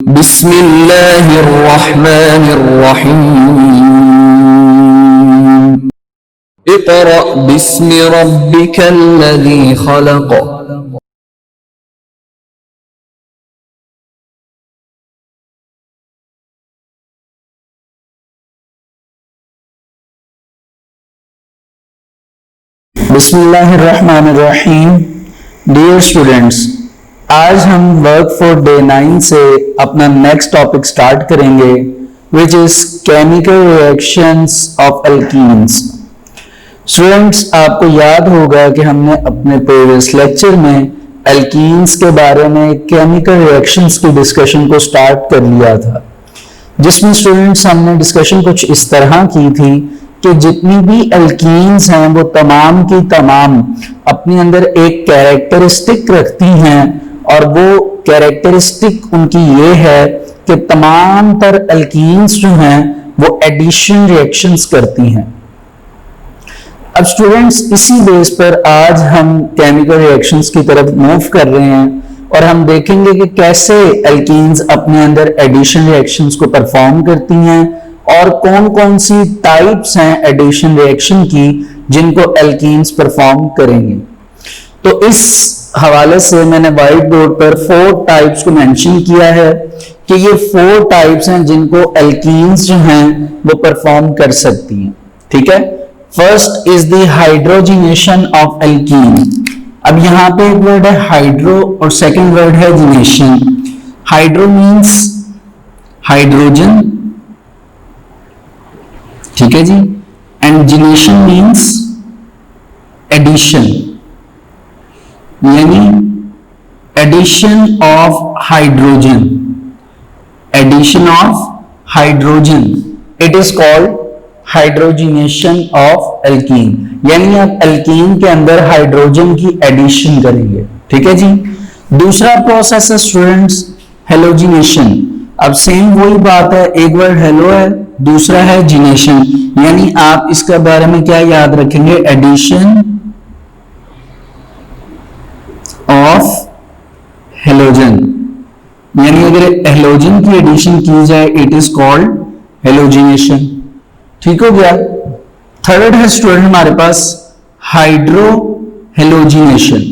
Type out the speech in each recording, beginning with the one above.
बिस्मिल्लाहिर्रहमानिर्रहीम। इक़रा बिस्मि रब्बिकल्लज़ी खलक़। बिस्मिल्लाहिर्रहमानिर्रहीम। Dear students, आज हम वर्क फॉर डे 9 से अपना नेक्स्ट टॉपिक स्टार्ट करेंगे, which is chemical reactions of alkenes. Students, आपको याद होगा कि हमने अपने प्रीवियस लेक्चर में एल्कीन्स के बारे में केमिकल रिएक्शंस की डिस्कशन को स्टार्ट कर लिया था, जिसमें स्टूडेंट्स हमने डिस्कशन कुछ इस तरह की थी कि जितनी भी एल्कीन्स हैं वो तमाम की तमाम अपने अंदर एक कैरेक्टरिस्टिक रखती हैं, और वो कैरेक्टरिस्टिक उनकी ये है कि तमाम तर एल्कीन्स जो हैं वो एडिशन रिएक्शंस करती हैं। अब स्टूडेंट्स, इसी बेस पर आज हम केमिकल रिएक्शंस की तरफ मूव कर रहे हैं और हम देखेंगे कि कैसे एल्कीन्स अपने अंदर एडिशन रिएक्शंस को परफॉर्म करती हैं और कौन कौन सी टाइप्स हैं एडिशन रिएक्शन की जिनको एल्कीन्स परफॉर्म करेंगे। तो इस हवाले से मैंने व्हाइट बोर्ड पर 4 टाइप्स को मेंशन किया है कि ये 4 टाइप्स हैं जिनको एल्कीन्स जो हैं वो परफॉर्म कर सकती हैं। ठीक है, first is the hydrogenation of alkene. अब यहां पे एक वर्ड है हाइड्रो और सेकंड वर्ड है जिनेशन। हाइड्रो मींस हाइड्रोजन, ठीक है जी, एंड जिनेशन मींस एडिशन, यानी addition of hydrogen. Addition of hydrogen, it is called hydrogenation of alkene, यानी आप एल्कीन के अंदर हाइड्रोजन की एडिशन करेंगे। ठीक है जी। दूसरा प्रोसेस है स्टूडेंट्स हेलोजिनेशन। अब सेम वही बात है, एक वर्ड हेलो है, दूसरा है जिनेशन, यानी आप इसके बारे में क्या याद रखेंगे, एडिशन ऑफ हेलोजन, यानी अगर हेलोजन की एडिशन की जाए इट इज कॉल्ड हेलोजिनेशन। ठीक हो गया। थर्ड है स्टूडेंट हमारे पास हाइड्रो हेलोजिनेशन,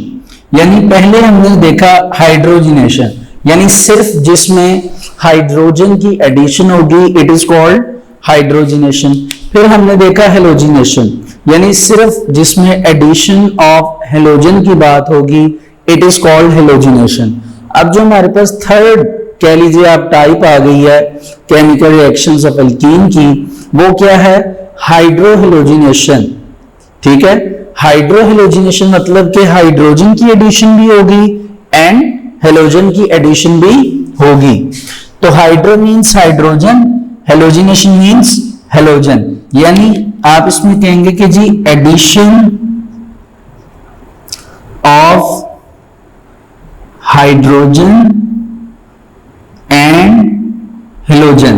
यानी पहले हमने देखा हाइड्रोजिनेशन, यानी सिर्फ जिसमें हाइड्रोजन की एडिशन होगी इट इज कॉल्ड हाइड्रोजिनेशन। फिर हमने देखा हेलोजिनेशन, यानी सिर्फ जिसमें एडिशन ऑफ हेलोजन की बात होगी इट इज कॉल्ड हेलोजिनेशन। अब जो हमारे पास थर्ड कह लीजिए आप टाइप आ गई है केमिकल रिएक्शंस ऑफ एल्कीन की, वो क्या है, हाइड्रोहेलोजिनेशन। ठीक है, हाइड्रोहेलोजिनेशन मतलब कि हाइड्रोजन की एडिशन भी होगी एंड हेलोजन की एडिशन भी होगी। तो hydro means hydrogen, halogenation means halogen, यानी आप इसमें कहेंगे कि जी addition of hydrogen and halogen.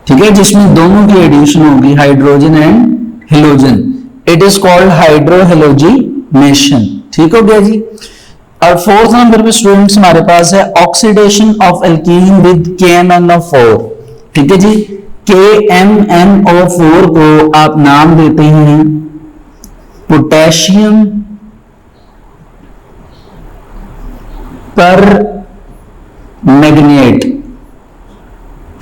ठीक है, जिसमें दोनों की एडिशन होगी hydrogen and halogen, it is called hydrohalogenation. ठीक हो गया जी। और फोर्थ नंबर पे स्टूडेंट्स हमारे पास है oxidation of alkene with KMnO4। ठीक है जी, KMnO4 को आप नाम देते हैं पोटेशियम पर मैग्नेट।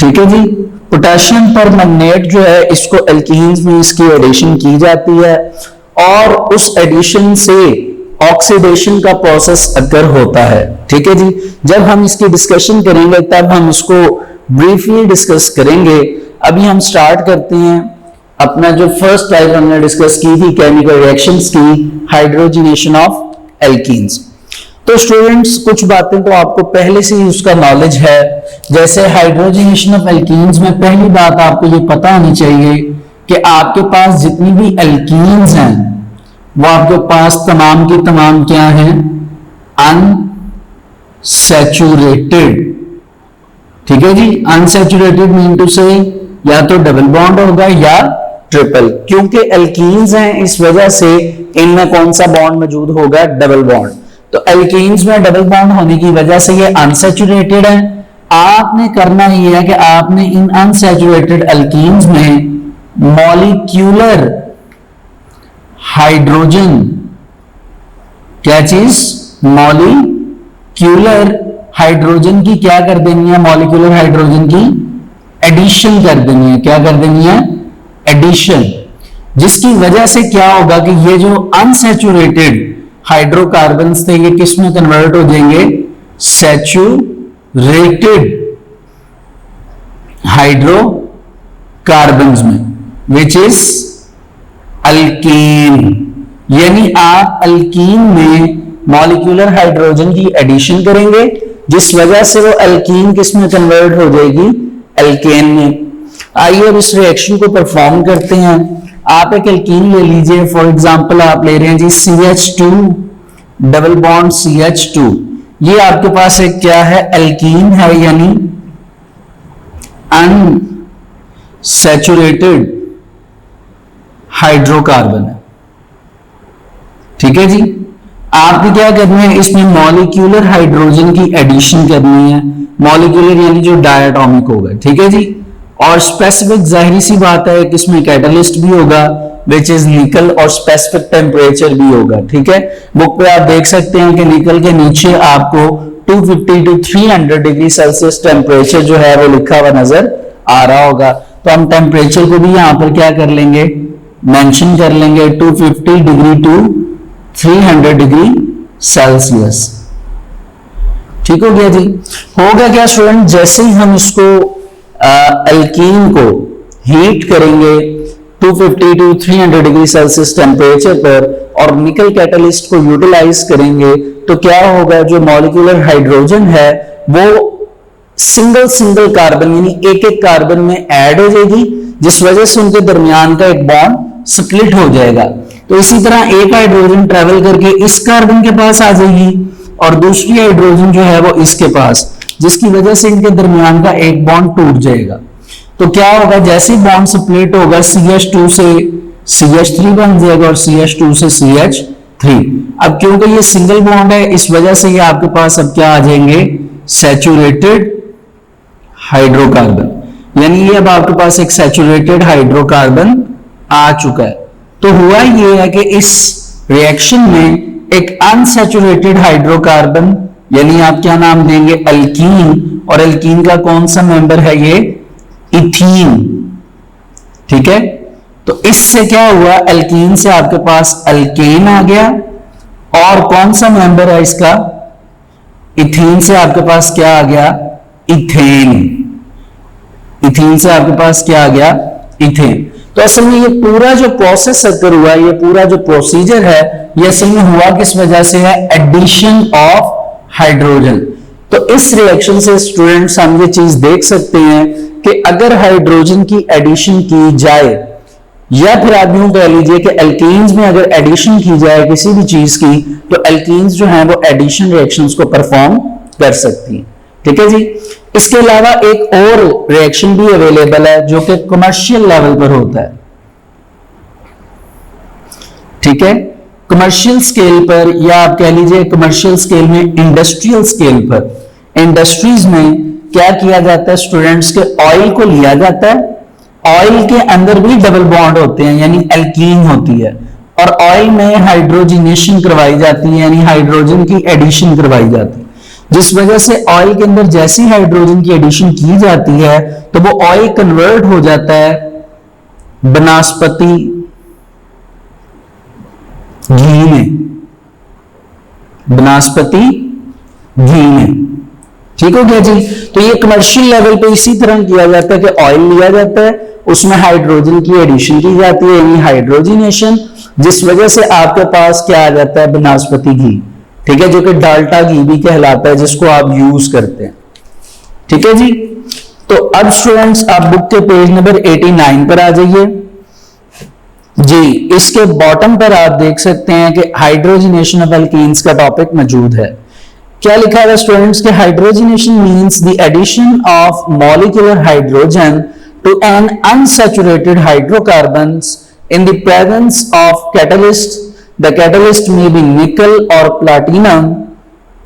ठीक है जी, पोटेशियम पर मैग्नेट जो है इसको एल्कीन्स में इसकी एडिशन की जाती है और उस एडिशन से ऑक्सीडेशन का प्रोसेस अगर होता है। ठीक है जी, जब हम इसकी डिस्कशन करेंगे तब हम इसको ब्रीफली डिस्कस करेंगे। अभी हम स्टार्ट करते हैं अपना जो फर्स्ट टाइप हमने डिस्कस की थी केमिकल रिएक्शंस की, हाइड्रोजिनेशन ऑफ एल्कीन्स। तो स्टूडेंट्स कुछ बातें तो आपको पहले से ही उसका नॉलेज है, जैसे हाइड्रोजिनेशन ऑफ एल्कीन्स में पहली बात आपको ये पता होनी चाहिए कि आपके पास जितनी भी एल्कीन्स हैं वो आपके पास तमाम की तमाम क्या है, अनसैचुरेटेड। ठीक है जी, अनसैचुरेटेड मीन टू से या तो डबल बॉन्ड होगा या ट्रिपल, क्योंकि एल्कीन्स हैं इस वजह से इनमें कौन सा बॉन्ड मौजूद होगा, डबल बॉन्ड। तो एल्कीन्स में डबल बॉन्ड होने की वजह से ये अनसैचुरेटेड है। आपने करना ये है कि आपने इन अनसैचुरेटेड एल्कीन्स में मॉलिक्यूलर हाइड्रोजन, क्या चीज, मॉलिक्यूलर हाइड्रोजन की क्या कर देनी है, मॉलिक्यूलर हाइड्रोजन की एडिशन कर देनी है। क्या कर देनी है, एडिशन, जिसकी वजह से क्या होगा कि ये जो अनसैचुरेटेड हाइड्रोकार्बन्स थे ये किस में कन्वर्ट हो जाएंगे, सैचुरेटेड हाइड्रोकार्बन्स में, विच इज अल्कीन। यानी आप अल्कीन में मॉलिक्यूलर हाइड्रोजन की एडिशन करेंगे जिस वजह से वो अल्कीन किस में कन्वर्ट हो जाएगी, एल्केन में। आइए अब इस रिएक्शन को परफॉर्म करते हैं। आप एक एल्कीन ले लीजिए, फॉर एग्जांपल आप ले रहे हैं जी CH2 डबल बॉन्ड CH2। ये आपके पास एक क्या है, एल्कीन है, यानी अनसैचुरेटेड हाइड्रोकार्बन है। ठीक है जी, आपने क्या करना है, इसमें मॉलिक्यूलर हाइड्रोजन की एडिशन करनी है। मॉलिक्यूलर यानी जो डायटोमिक होगा, ठीक है जी। और स्पेसिफिक, जाहिर सी बात है कि इसमें कैटलिस्ट भी होगा विच इज निकल, और स्पेसिफिक टेम्परेचर भी होगा। ठीक है, बुक पे आप देख सकते हैं कि निकल के नीचे आपको 250 to 300 डिग्री सेल्सियस टेम्परेचर जो है वो लिखा हुआ नजर आ रहा होगा। तो हम टेम्परेचर को भी यहां पर क्या कर लेंगे, मेंशन कर लेंगे, 250 डिग्री टू 300 डिग्री सेल्सियस। ठीक हो गया जी। होगा क्या स्टूडेंट, जैसे ही हम इसको एल्कीन को हीट करेंगे 250 टू 300 डिग्री सेल्सियस टेम्परेचर पर और निकल कैटलिस्ट को यूटिलाइज करेंगे, तो क्या होगा, जो मॉलिक्यूलर हाइड्रोजन है वो सिंगल सिंगल कार्बन यानी एक एक कार्बन में ऐड हो जाएगी, जिस वजह से उनके दरमियान का एक बॉन्ड स्प्लिट हो जाएगा। तो इसी तरह एक हाइड्रोजन ट्रेवल करके इस कार्बन के पास आ जाएगी और दूसरी हाइड्रोजन जो है वो इसके पास, जिसकी वजह से इनके दरमियान का एक बॉन्ड टूट जाएगा। तो क्या होगा, जैसे बॉन्ड स्प्लिट होगा CH2 से CH3 बन जाएगा और CH2 से CH3। अब क्योंकि ये सिंगल बॉन्ड है इस वजह से ये आपके पास अब क्या आ जाएंगे, सैचुरेटेड हाइड्रोकार्बन, यानी ये अब आपके पास एक सैचुरेटेड हाइड्रोकार्बन आ चुका है। तो हुआ ये है कि इस रिएक्शन में एक अनसैचुरेटेड हाइड्रोकार्बन, यानी आप क्या नाम देंगे, अल्कीन, और अल्कीन का कौन सा मेंबर है, ये इथीन। ठीक है, तो इससे क्या हुआ, अल्कीन से आपके पास अल्केन आ गया, और कौन सा मेंबर है इसका, इथीन से आपके पास क्या आ गया, इथेन। इथीन से आपके पास क्या आ गया, इथेन। तो असल में ये पूरा जो प्रोसेस अगर हुआ, ये पूरा जो प्रोसीजर है, ये असल में हुआ किस वजह से है, एडिशन ऑफ हाइड्रोजन। तो इस रिएक्शन से स्टूडेंट्स हम ये चीज देख सकते हैं कि अगर हाइड्रोजन की एडिशन की जाए, या फिर आप यूं कह लीजिए कि एल्कीन्स में अगर एडिशन की जाए किसी भी चीज की, तो एल्कीन्स जो है वो एडिशन रिएक्शंस को परफॉर्म कर सकती हैं। ठीक है जी। इसके अलावा एक और रिएक्शन भी अवेलेबल है जो कि कमर्शियल लेवल पर होता है। ठीक है, कमर्शियल स्केल पर, या आप कह लीजिए कमर्शियल स्केल में, इंडस्ट्रियल स्केल पर, इंडस्ट्रीज में क्या किया जाता है स्टूडेंट्स के, ऑयल को लिया जाता है, ऑयल के अंदर भी डबल बॉन्ड होते हैं यानी एल्कीन होती है, और ऑयल में हाइड्रोजिनेशन करवाई जाती है यानी हाइड्रोजन की एडिशन करवाई जाती है, जिस वजह से ऑयल के अंदर जैसी हाइड्रोजन की एडिशन की जाती है तो वो ऑयल कन्वर्ट हो जाता है बनस्पति घी में, बनस्पति घी में। ठीक हो गया जी। तो ये कमर्शियल लेवल पे इसी तरह किया जाता है कि ऑयल लिया जाता है, उसमें हाइड्रोजन की एडिशन की जाती है यानी हाइड्रोजिनेशन, जिस वजह से आपके पास क्या आ जाता है, बनस्पति घी। ठीक है, जो कि डाल्टा घी भी कहलाता है, जिसको आप यूज करते हैं। ठीक है जी। तो अब स्टूडेंट्स आप बुक के पेज नंबर 89 पर आ जाइए जी। इसके बॉटम पर आप देख सकते हैं कि हाइड्रोजिनेशन ऑफ एल्कीन्स का टॉपिक मौजूद है। क्या लिखा है स्टूडेंट्स के, hydrogenation means the addition of molecular hydrogen to an unsaturated hydrocarbons in the presence of catalyst the catalyst में बी निकल और प्लाटिनम,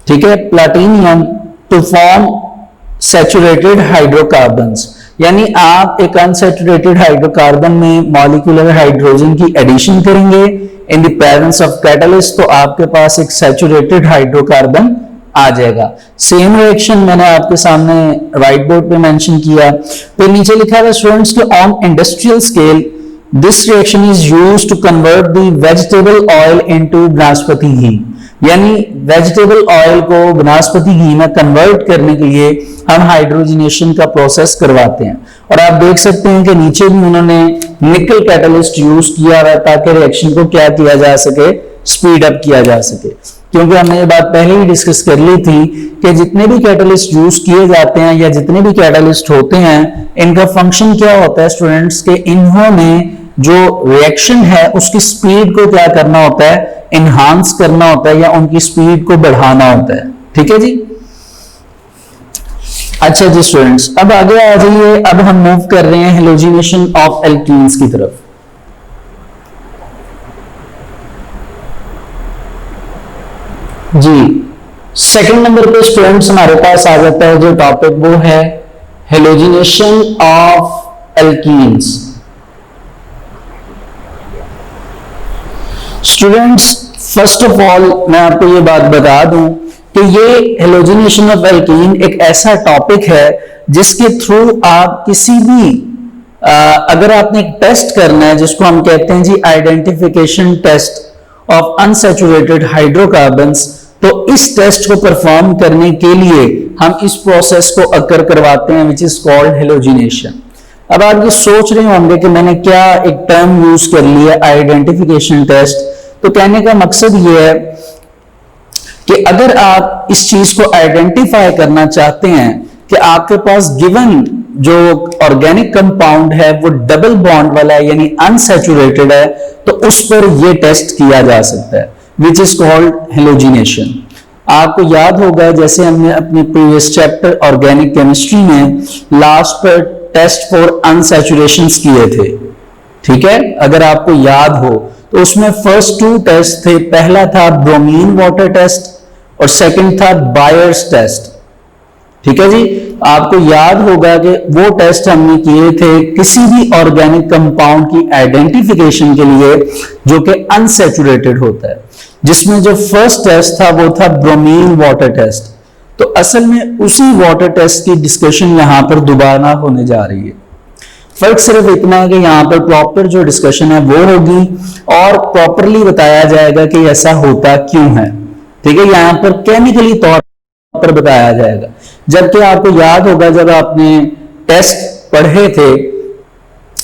ठीक है, platinium, to form saturated hydrocarbons. यानी आप एक अनसैचुरेटेड हाइड्रोकार्बन में मॉलिक्यूलर हाइड्रोजन की एडिशन करेंगे in the presence of catalyst, तो आपके पास एक सैचुरेटेड हाइड्रोकार्बन आ जाएगा। सेम रिएक्शन मैंने आपके सामने व्हाइट बोर्ड पे मेंशन किया। फिर नीचे लिखा है स्टूडेंट्स कि on industrial scale this reaction is used to convert the vegetable oil into vanaspati ghee. यानी वेजिटेबल ऑयल को वनस्पति घी में कन्वर्ट करने के लिए हम हाइड्रोजनेशन का प्रोसेस करवाते हैं। और आप देख सकते हैं कि नीचे भी उन्होंने निकल कैटलिस्ट यूज किया हुआ ताकि रिएक्शन को क्या किया जा सके, स्पीड अप किया जा सके। क्योंकि हमने ये बात पहले ही डिस्कस कर ली थी कि जितने भी कैटलिस्ट यूज किए जाते हैं या जितने भी कैटलिस्ट होते हैं, इनका फंक्शन क्या होता है स्टूडेंट्स के, इन्होंने जो रिएक्शन है उसकी स्पीड को क्या करना होता है, इनहांस करना होता है या उनकी स्पीड को बढ़ाना होता है। ठीक है जी। अच्छा जी स्टूडेंट्स, अब आगे आ जाइए। अब हम मूव कर रहे हैं हेलोजिनेशन ऑफ एल्कीन्स की तरफ। जी सेकंड नंबर पे स्टूडेंट्स हमारे पास आ जाता है जो टॉपिक, वो है halogenation of alkenes. Students first of all मैं आपको ये बात बता दूं कि ये हेलोजिनेशन ऑफ एल्कीन एक ऐसा टॉपिक है जिसके थ्रू आप किसी भी अगर आपने एक टेस्ट करना है जिसको हम कहते हैं जी identification test of unsaturated hydrocarbons, तो इस टेस्ट को परफॉर्म करने के लिए हम इस प्रोसेस को अकर करवाते हैं विच इज कॉल्ड हेलोजिनेशन। अब आप ये सोच रहे होंगे कि मैंने क्या एक टर्म यूज कर लिया आइडेंटिफिकेशन टेस्ट। तो कहने का मकसद ये है कि अगर आप इस चीज को आइडेंटिफाई करना चाहते हैं कि आपके पास गिवन जो ऑर्गेनिक कंपाउंड है वो डबल बॉन्ड वाला है यानी अनसैचुरेटेड है, तो उस पर यह टेस्ट किया जा सकता है विच इज कॉल्ड हेलोजिनेशन। आपको याद होगा जैसे हमने अपने प्रीवियस चैप्टर ऑर्गेनिक केमिस्ट्री में लास्ट पर टेस्ट फॉर अनसैचुरेशंस किए थे, ठीक है, अगर आपको याद हो तो उसमें फर्स्ट टू टेस्ट थे। पहला था ब्रोमीन वाटर टेस्ट और सेकंड था बायर्स टेस्ट। ठीक है जी, आपको याद होगा कि वो टेस्ट हमने किए थे किसी भी ऑर्गेनिक कंपाउंड की आइडेंटिफिकेशन के लिए जो कि अनसैचुरेटेड होता है, जिसमें जो फर्स्ट टेस्ट था वो था ब्रोमीन वाटर टेस्ट। तो असल में उसी वाटर टेस्ट की डिस्कशन यहां पर दोबारा होने जा रही है। फर्क सिर्फ इतना है कि यहां पर प्रॉपर जो डिस्कशन है वो होगी और प्रॉपरली बताया जाएगा कि ऐसा होता क्यों है। ठीक है, यहां पर केमिकली तौर पर बताया जाएगा। जबकि आपको याद होगा जब आपने टेस्ट पढ़े थे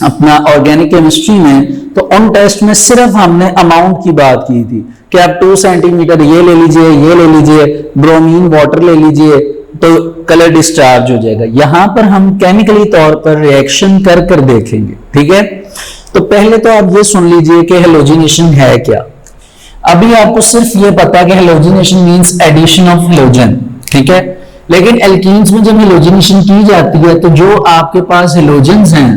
अपना ऑर्गेनिक केमिस्ट्री में, तो उन टेस्ट में सिर्फ हमने अमाउंट की बात की थी कि आप 2 सेंटीमीटर ये ले लीजिए, ये ले लीजिए, ब्रोमीन वाटर ले लीजिए तो कलर डिस्चार्ज हो जाएगा। यहां पर हम केमिकली तौर पर रिएक्शन कर कर देखेंगे। ठीक है, तो पहले तो आप ये सुन लीजिए कि हेलोजिनेशन है क्या। अभी आपको सिर्फ ये पता है कि halogenation means addition of halogen, ठीक है, लेकिन एल्कीन्स में जब हेलोजिनेशन की जाती है तो जो आपके पास हेलोजेंस हैं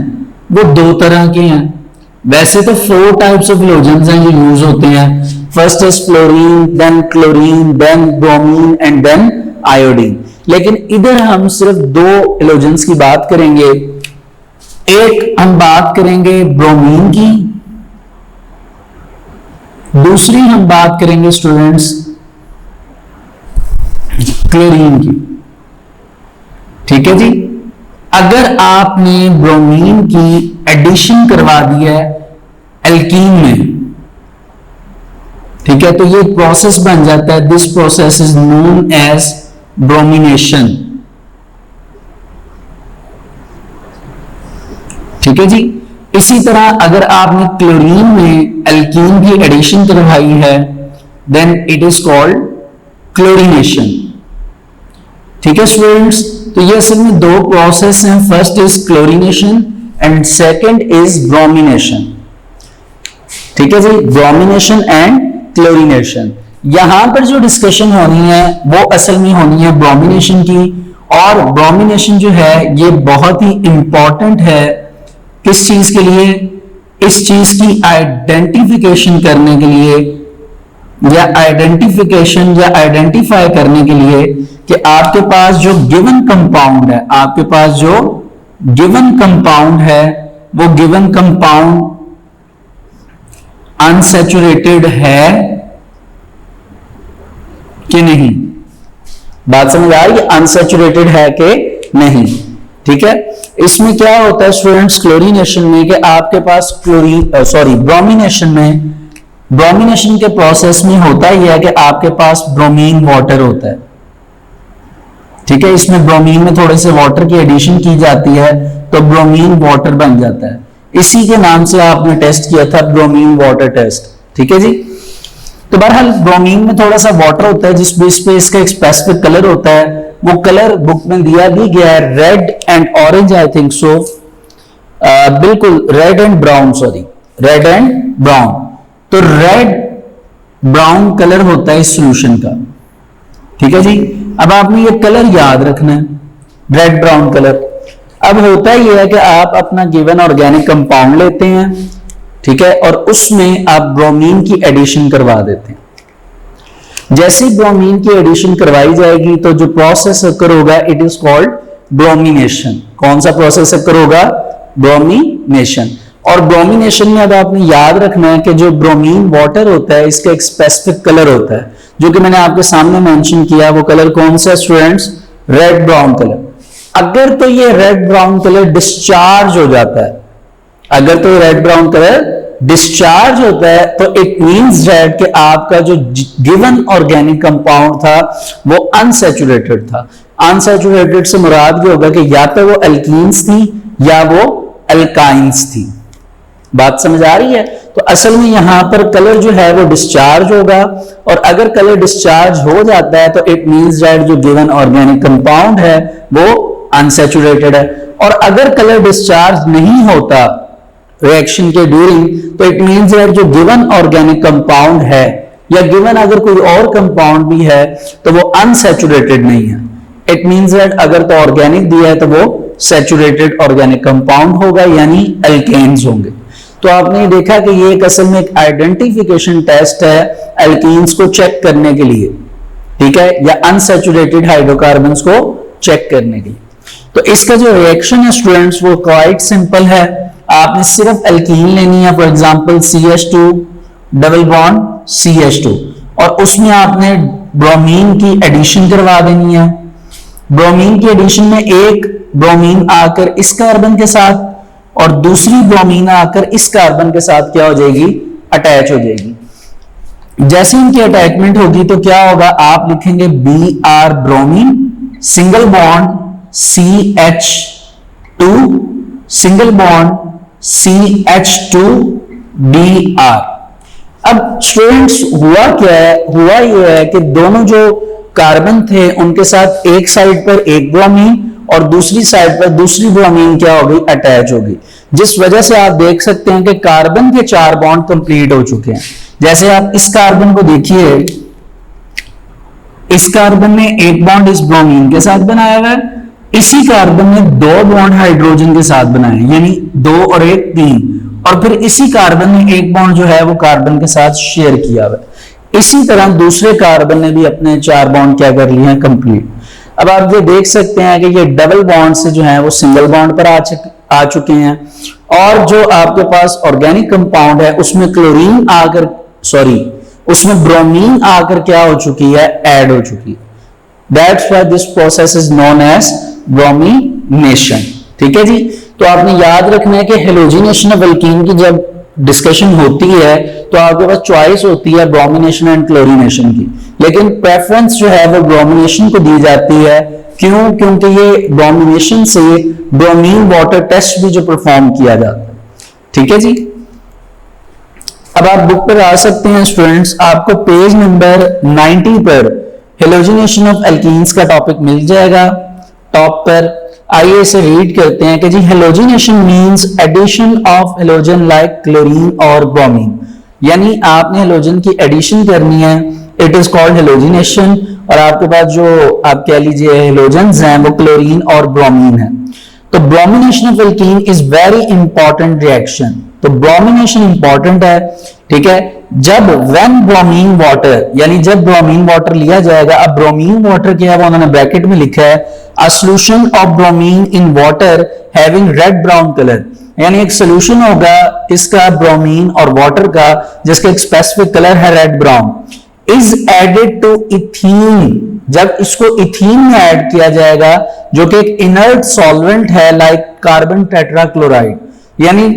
वो 2 तरह के हैं। वैसे तो 4 टाइप्स ऑफ हेलोजेंस हैं जो यूज होते हैं। First is chlorine, then bromine and then iodine. लेकिन इधर हम सिर्फ 2 हेलोजेंस की बात करेंगे। एक हम बात करेंगे ब्रोमीन की, दूसरी हम बात करेंगे स्टूडेंट्स क्लोरीन की। ठीक है जी, अगर आपने ब्रोमीन की एडिशन करवा दी है एल्कीन में, ठीक है, तो ये प्रोसेस बन जाता है, this process is known as bromination. ठीक है जी, इसी तरह अगर आपने क्लोरीन में एल्कीन की एडिशन करवाई है then it is called chlorination. ठीक है स्टूडेंट्स, तो ये असल में 2 प्रोसेस हैं। First is chlorination and second is bromination. ठीक है जी, ब्रोमिनेशन एंड क्लोरीनेशन। यहां पर जो डिस्कशन होनी है वो असल में होनी है ब्रोमिनेशन की। और ब्रोमिनेशन जो है ये बहुत ही इंपॉर्टेंट है किस चीज के लिए, इस चीज की आइडेंटिफिकेशन करने के लिए या आइडेंटिफिकेशन या आइडेंटिफाई करने के लिए कि आपके पास जो गिवन कंपाउंड है, आपके पास जो गिवन कंपाउंड है वो गिवन कंपाउंड अनसैचुरेटेड है कि नहीं। बात समझ आ रही है, अनसैचुरेटेड है कि नहीं। ठीक है, इसमें क्या होता है स्टूडेंट्स क्लोरीनेशन में कि आपके पास ब्रोमिनेशन के प्रोसेस में होता ही है कि आपके पास ब्रोमीन वाटर होता है। ठीक है, इसमें ब्रोमीन में थोड़े से वाटर की एडिशन की जाती है तो ब्रोमीन वाटर बन जाता है। इसी के नाम से आपने टेस्ट किया था ब्रोमीन वाटर टेस्ट। ठीक है जी, तो बहरहाल ब्रोमीन में थोड़ा सा वाटर होता है जिस बेस पे इसका एक स्पेसिफिक कलर होता है। वो कलर बुक में दिया भी गया है, red and orange I think so, बिल्कुल red and brown, sorry red and brown. तो रेड ब्राउन कलर होता है इस सॉल्यूशन का। ठीक है जी, अब आपने ये कलर याद रखना है, रेड ब्राउन कलर। अब होता यह है कि आप अपना गिवन ऑर्गेनिक कंपाउंड लेते हैं, ठीक है, और उसमें आप ब्रोमीन की एडिशन करवा देते हैं। जैसे ब्रोमीन की एडिशन करवाई जाएगी तो जो प्रोसेस अकर होगा इट इज कॉल्ड ब्रोमिनेशन। कौन सा प्रोसेस अकर होगा? ब्रोमिनेशन। और ब्रोमिनेशन में अब आपने याद रखना है कि जो ब्रोमीन वाटर होता है इसका एक स्पेसिफिक कलर होता है, जो कि मैंने आपके सामने मेंशन किया। वो कलर कौन सा स्टूडेंट्स? Red brown colour. अगर तो ये रेड ब्राउन कलर डिस्चार्ज हो जाता है, अगर तो ये रेड ब्राउन कलर डिस्चार्ज होता है तो इट मींस दैट कि आपका जो गिवन ऑर्गेनिक कंपाउंड था वो अनसैचुरेटेड था। अनसैचुरेटेड से मुराद ये होगा कि या तो वो एल्कीन्स थी या वो एल्काइंस थी। बात समझ आ रही है? तो असल में यहां पर कलर जो है वो डिस्चार्ज होगा, और अगर कलर डिस्चार्ज हो जाता है तो इट मींस दैट जो गिवन ऑर्गेनिक कंपाउंड है वो अनसैचुरेटेड है। और अगर कलर डिस्चार्ज नहीं होता रिएक्शन के ड्यूरिंग तो इट मींस दैट जो गिवन ऑर्गेनिक कंपाउंड है या गिवन अगर कोई और कंपाउंड भी है तो वो अनसैचुरेटेड नहीं है। इट मींस दैट अगर तो ऑर्गेनिक दिया है तो वो सैचुरेटेड ऑर्गेनिक कंपाउंड होगा, यानी एल्केन्स होंगे। तो आपने देखा कि ये एक असल में एक आइडेंटिफिकेशन टेस्ट है एल्कीन्स को चेक करने के लिए, ठीक है, या अनसैचुरेटेड हाइड्रोकार्बन्स को चेक करने के लिए। तो इसका जो रिएक्शन है स्टूडेंट्स वो क्वाइट सिंपल है। आपने सिर्फ एल्कीन लेनी है, for example CH2 double bond CH2, और उसमें आपने ब्रोमीन की एडिशन करवा देनी है। ब्रोमीन की एडिशन में एक ब्रोमीन आकर इस कार्बन के साथ और दूसरी ब्रोमीन आकर इस कार्बन के साथ क्या हो जाएगी? अटैच हो जाएगी। जैसे इनकी अटैचमेंट होगी तो क्या होगा? आप लिखेंगे Br bromine single bond CH2 single bond CH2Br। अब स्टूडेंट्स हुआ क्या है? हुआ यह है कि दोनों जो कार्बन थे उनके साथ एक साइड पर एक ब्रोमीन और दूसरी साइड पर दूसरी ब्रोमीन क्या हो गई? अटैच हो गई, जिस वजह से आप देख सकते हैं कि कार्बन के 4 बॉन्ड कंप्लीट हो चुके हैं। जैसे आप इस कार्बन को देखिए, इस कार्बन ने एक बॉन्ड इस ब्रोमीन के साथ बनाया हुआ है, इसी कार्बन ने 2 बॉन्ड हाइड्रोजन के साथ बनाए, यानी 2 और 1 3, और फिर इसी कार्बन ने एक बॉन्ड जो है वो कार्बन के साथ शेयर किया हुआ है। इसी तरह दूसरे कार्बन ने भी अपने 4 बॉन्ड क्या कर लिए हैं? कंप्लीट। अब आप ये देख सकते हैं कि ये डबल बॉन्ड से जो है वो सिंगल बॉन्ड पर आ चुके हैं, और जो आपके पास ऑर्गेनिक कंपाउंड है उसमें क्लोरीन आकर उसमें ब्रोमीन आकर क्या हो चुकी है? ऐड हो चुकी है। That's why this process is known as bromination. ठीक है जी, तो आपने याद रखना है कि हेलोजिनेशन ऑफ एल्कीन की जब डिस्कशन होती है तो आपके पास चॉइस होती है ब्रोमिनेशन एंड क्लोरीनेशन की, लेकिन प्रेफरेंस जो है वो ब्रोमिनेशन को दी जाती है। क्यों? क्योंकि ये ब्रोमिनेशन से ब्रोमीन वाटर टेस्ट भी जो परफॉर्म किया जाता है। ठीक है जी, अब आप बुक पर आ सकते हैं स्टूडेंट्स, आपको पेज नंबर 90 पर हेलोजिनेशन ऑफ एल्कीन्स का टॉपिक मिल जाएगा टॉप पर। आइए इसे रीड करते हैं कि जी halogenation means addition of halogen like chlorine और ब्रोमीन, यानी आपने हेलोजन की एडिशन करनी है, इट इज कॉल्ड हेलोजिनेशन। और आपके पास जो आप कह लीजिए हेलोजेंस हैं वो क्लोरीन और ब्रोमीन है। तो bromination of alkene is very important reaction. तो ब्रोमिनेशन इंपॉर्टेंट है, ठीक है, जब व्हेन ब्रोमीन वाटर, यानी जब ब्रोमीन वाटर लिया जाएगा। अब ब्रोमीन वाटर क्या है वो उन्होंने ब्रैकेट में लिखा है, a solution of bromine in water having red brown colour, यानी एक सोल्यूशन होगा इसका ब्रोमीन और वाटर का जिसका एक स्पेसिफिक कलर है red brown, is added to ethene, जब इसको इथीन में ऐड किया जाएगा जो कि एक इनर्ट सॉल्वेंट है लाइक कार्बन टेट्राक्लोराइड, यानी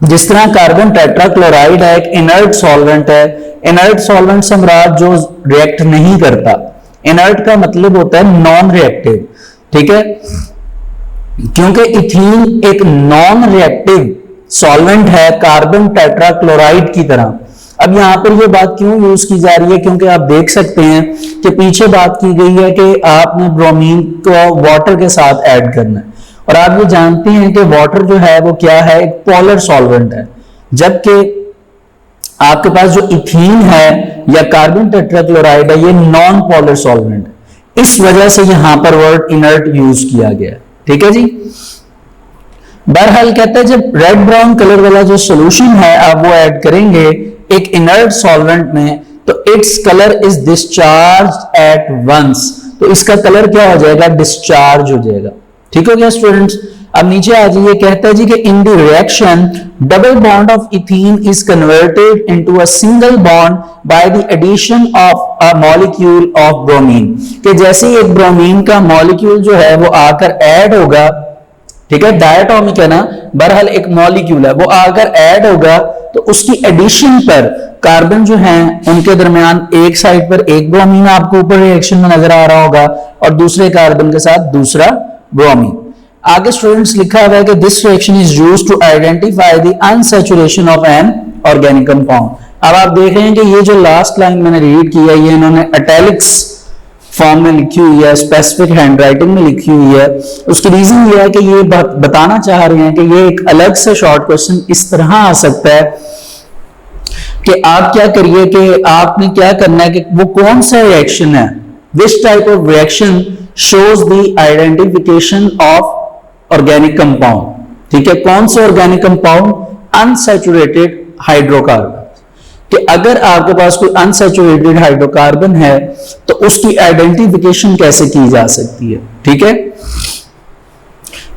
जिस तरह कार्बन टेट्राक्लोराइड है एक इनर्ट सॉल्वेंट है। इनर्ट सॉल्वेंट से मुराद जो रिएक्ट नहीं करता, इनर्ट का मतलब होता है नॉन रिएक्टिव, ठीक है, क्योंकि इथीन एक नॉन रिएक्टिव सॉल्वेंट है कार्बन टेट्राक्लोराइड की तरह। अब यहां पर ये बात क्यों यूज की जा रही है, क्योंकि आप देख सकते हैं कि पीछे बात की गई है कि आपने ब्रोमीन को वाटर के साथ ऐड करना है, और आप ये जानते हैं कि वाटर जो है वो क्या है, एक पोलर सॉल्वेंट है, जबकि आपके पास जो इथीन है या कार्बन टेट्राक्लोराइड है ये नॉन पोलर सॉल्वेंट है। इस वजह से यहां पर वर्ड इनर्ट यूज किया गया, ठीक है जी। बहरहाल कहते हैं जब रेड ब्राउन कलर वाला जो सोल्यूशन है आप वो ऐड करेंगे एक इनर्ट सॉल्वेंट में, तो its colour is discharge at once, तो इसका कलर क्या हो जाएगा, डिस्चार्ज हो जाएगा। ठीक हो गया स्टूडेंट्स। अब नीचे आ जाइए, कहता है जी कि in the reaction double bond of ethene is converted into a single bond by the addition of a molecule of bromine, कि जैसे ही एक ब्रोमीन का मॉलिक्यूल जो है वो आकर ऐड होगा, ठीक है, डायटोमिक है ना, बहरहाल एक मॉलिक्यूल है, वो आकर ऐड होगा तो उसकी एडिशन पर कार्बन जो हैं उनके दरमियान एक साइड पर एक ब्रोमीन आपको ऊपर रिएक्शन में नजर आ रहा होगा और दूसरे कार्बन के साथ दूसरा ब्रोमीन। आगे स्टूडेंट्स लिखा हुआ है कि this reaction is used to identify the unsaturation of an organic compound. अब आप देख रहे हैं कि ये जो लास्ट लाइन मैंने रीड की है ये इन्होंने इटैलिक्स फॉर्म में लिखी हुई है, स्पेसिफिक हैंडराइटिंग में लिखी हुई है। उसकी रीजन ये है कि ये बताना चाह रहे हैं कि ये एक अलग से शॉर्ट क्वेश्चन इस तरह आ सकता है कि आप क्या करिए कि आपने क्या करना है कि वो कौन सा रिएक्शन है, which type of reaction shows the identification of organic compound, ठीक है, कौन सा ऑर्गेनिक कंपाउंड, अनसैचुरेटेड हाइड्रोकार्बन, कि अगर आपके पास कोई अनसैचुरेटेड हाइड्रोकार्बन है तो उसकी आइडेंटिफिकेशन कैसे की जा सकती है, ठीक है।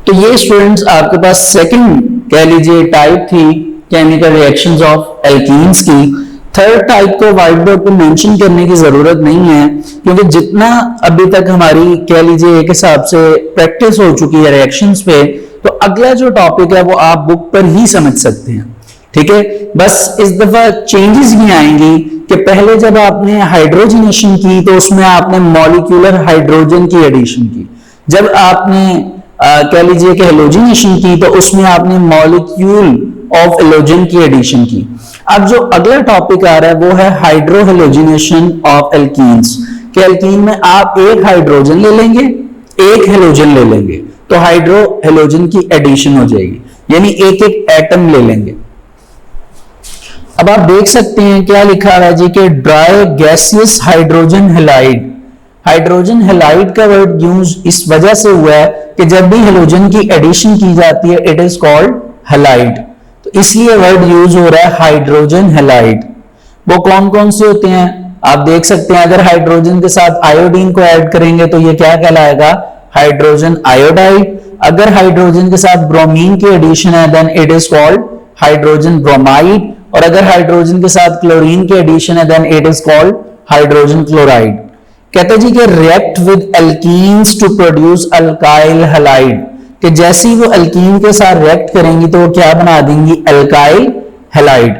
तो ये स्टूडेंट्स आपके पास सेकंड कह लीजिए टाइप थी केमिकल रिएक्शंस ऑफ एल्कीन्स की। थर्ड टाइप को व्हाइट बोर्ड पे मेंशन करने की जरूरत नहीं है क्योंकि जितना अभी तक हमारी कह लीजिए एक हिसाब से प्रैक्टिस हो चुकी है रिएक्शंस पे, तो अगला जो टॉपिक है वो आप बुक पर ही समझ सकते हैं, ठीक है। बस इस दफा चेंजेस भी आएंगी कि पहले जब आपने हाइड्रोजनेशन की तो उसमें आपने मॉलिक्यूलर हाइड्रोजन की एडिशन की, जब आपने कह लीजिए कि हेलोजिनेशन की तो उसमें आपने मॉलिक्यूल ऑफ हेलोजन की एडिशन की। अब जो अगला टॉपिक आ रहा है वो है हाइड्रोहेलोजिनेशन ऑफ एल्कीन्स, कि एल्कीन में आप एक हाइड्रोजन ले लेंगे एक हेलोजन ले लेंगे तो हाइड्रोहेलोजन की एडिशन हो जाएगी, यानी एक एक एटम ले लेंगे। अब आप देख सकते हैं क्या लिखा है जी कि dry gaseous hydrogen halide. Hydrogen halide का वर्ड यूज इस वजह से हुआ है कि जब भी हेलोजन की एडिशन की जाती है इट इज कॉल्ड हैलाइड, तो इसलिए वर्ड यूज हो रहा है हाइड्रोजन हैलाइड। वो कौन कौन से होते हैं आप देख सकते हैं, अगर हाइड्रोजन के साथ आयोडीन को ऐड करेंगे तो ये क्या कहलाएगा, हाइड्रोजन आयोडाइड। अगर हाइड्रोजन के साथ ब्रोमीन की एडिशन है then it is called hydrogen bromide, और अगर हाइड्रोजन के साथ क्लोरीन की एडिशन है then it is called hydrogen chloride. कहते जी कि react with alkenes to produce alkyl halide, कि जैसे ही वो एल्कीन के साथ रिएक्ट करेंगी तो वो क्या बना देंगी, अल्काइल हैलाइड।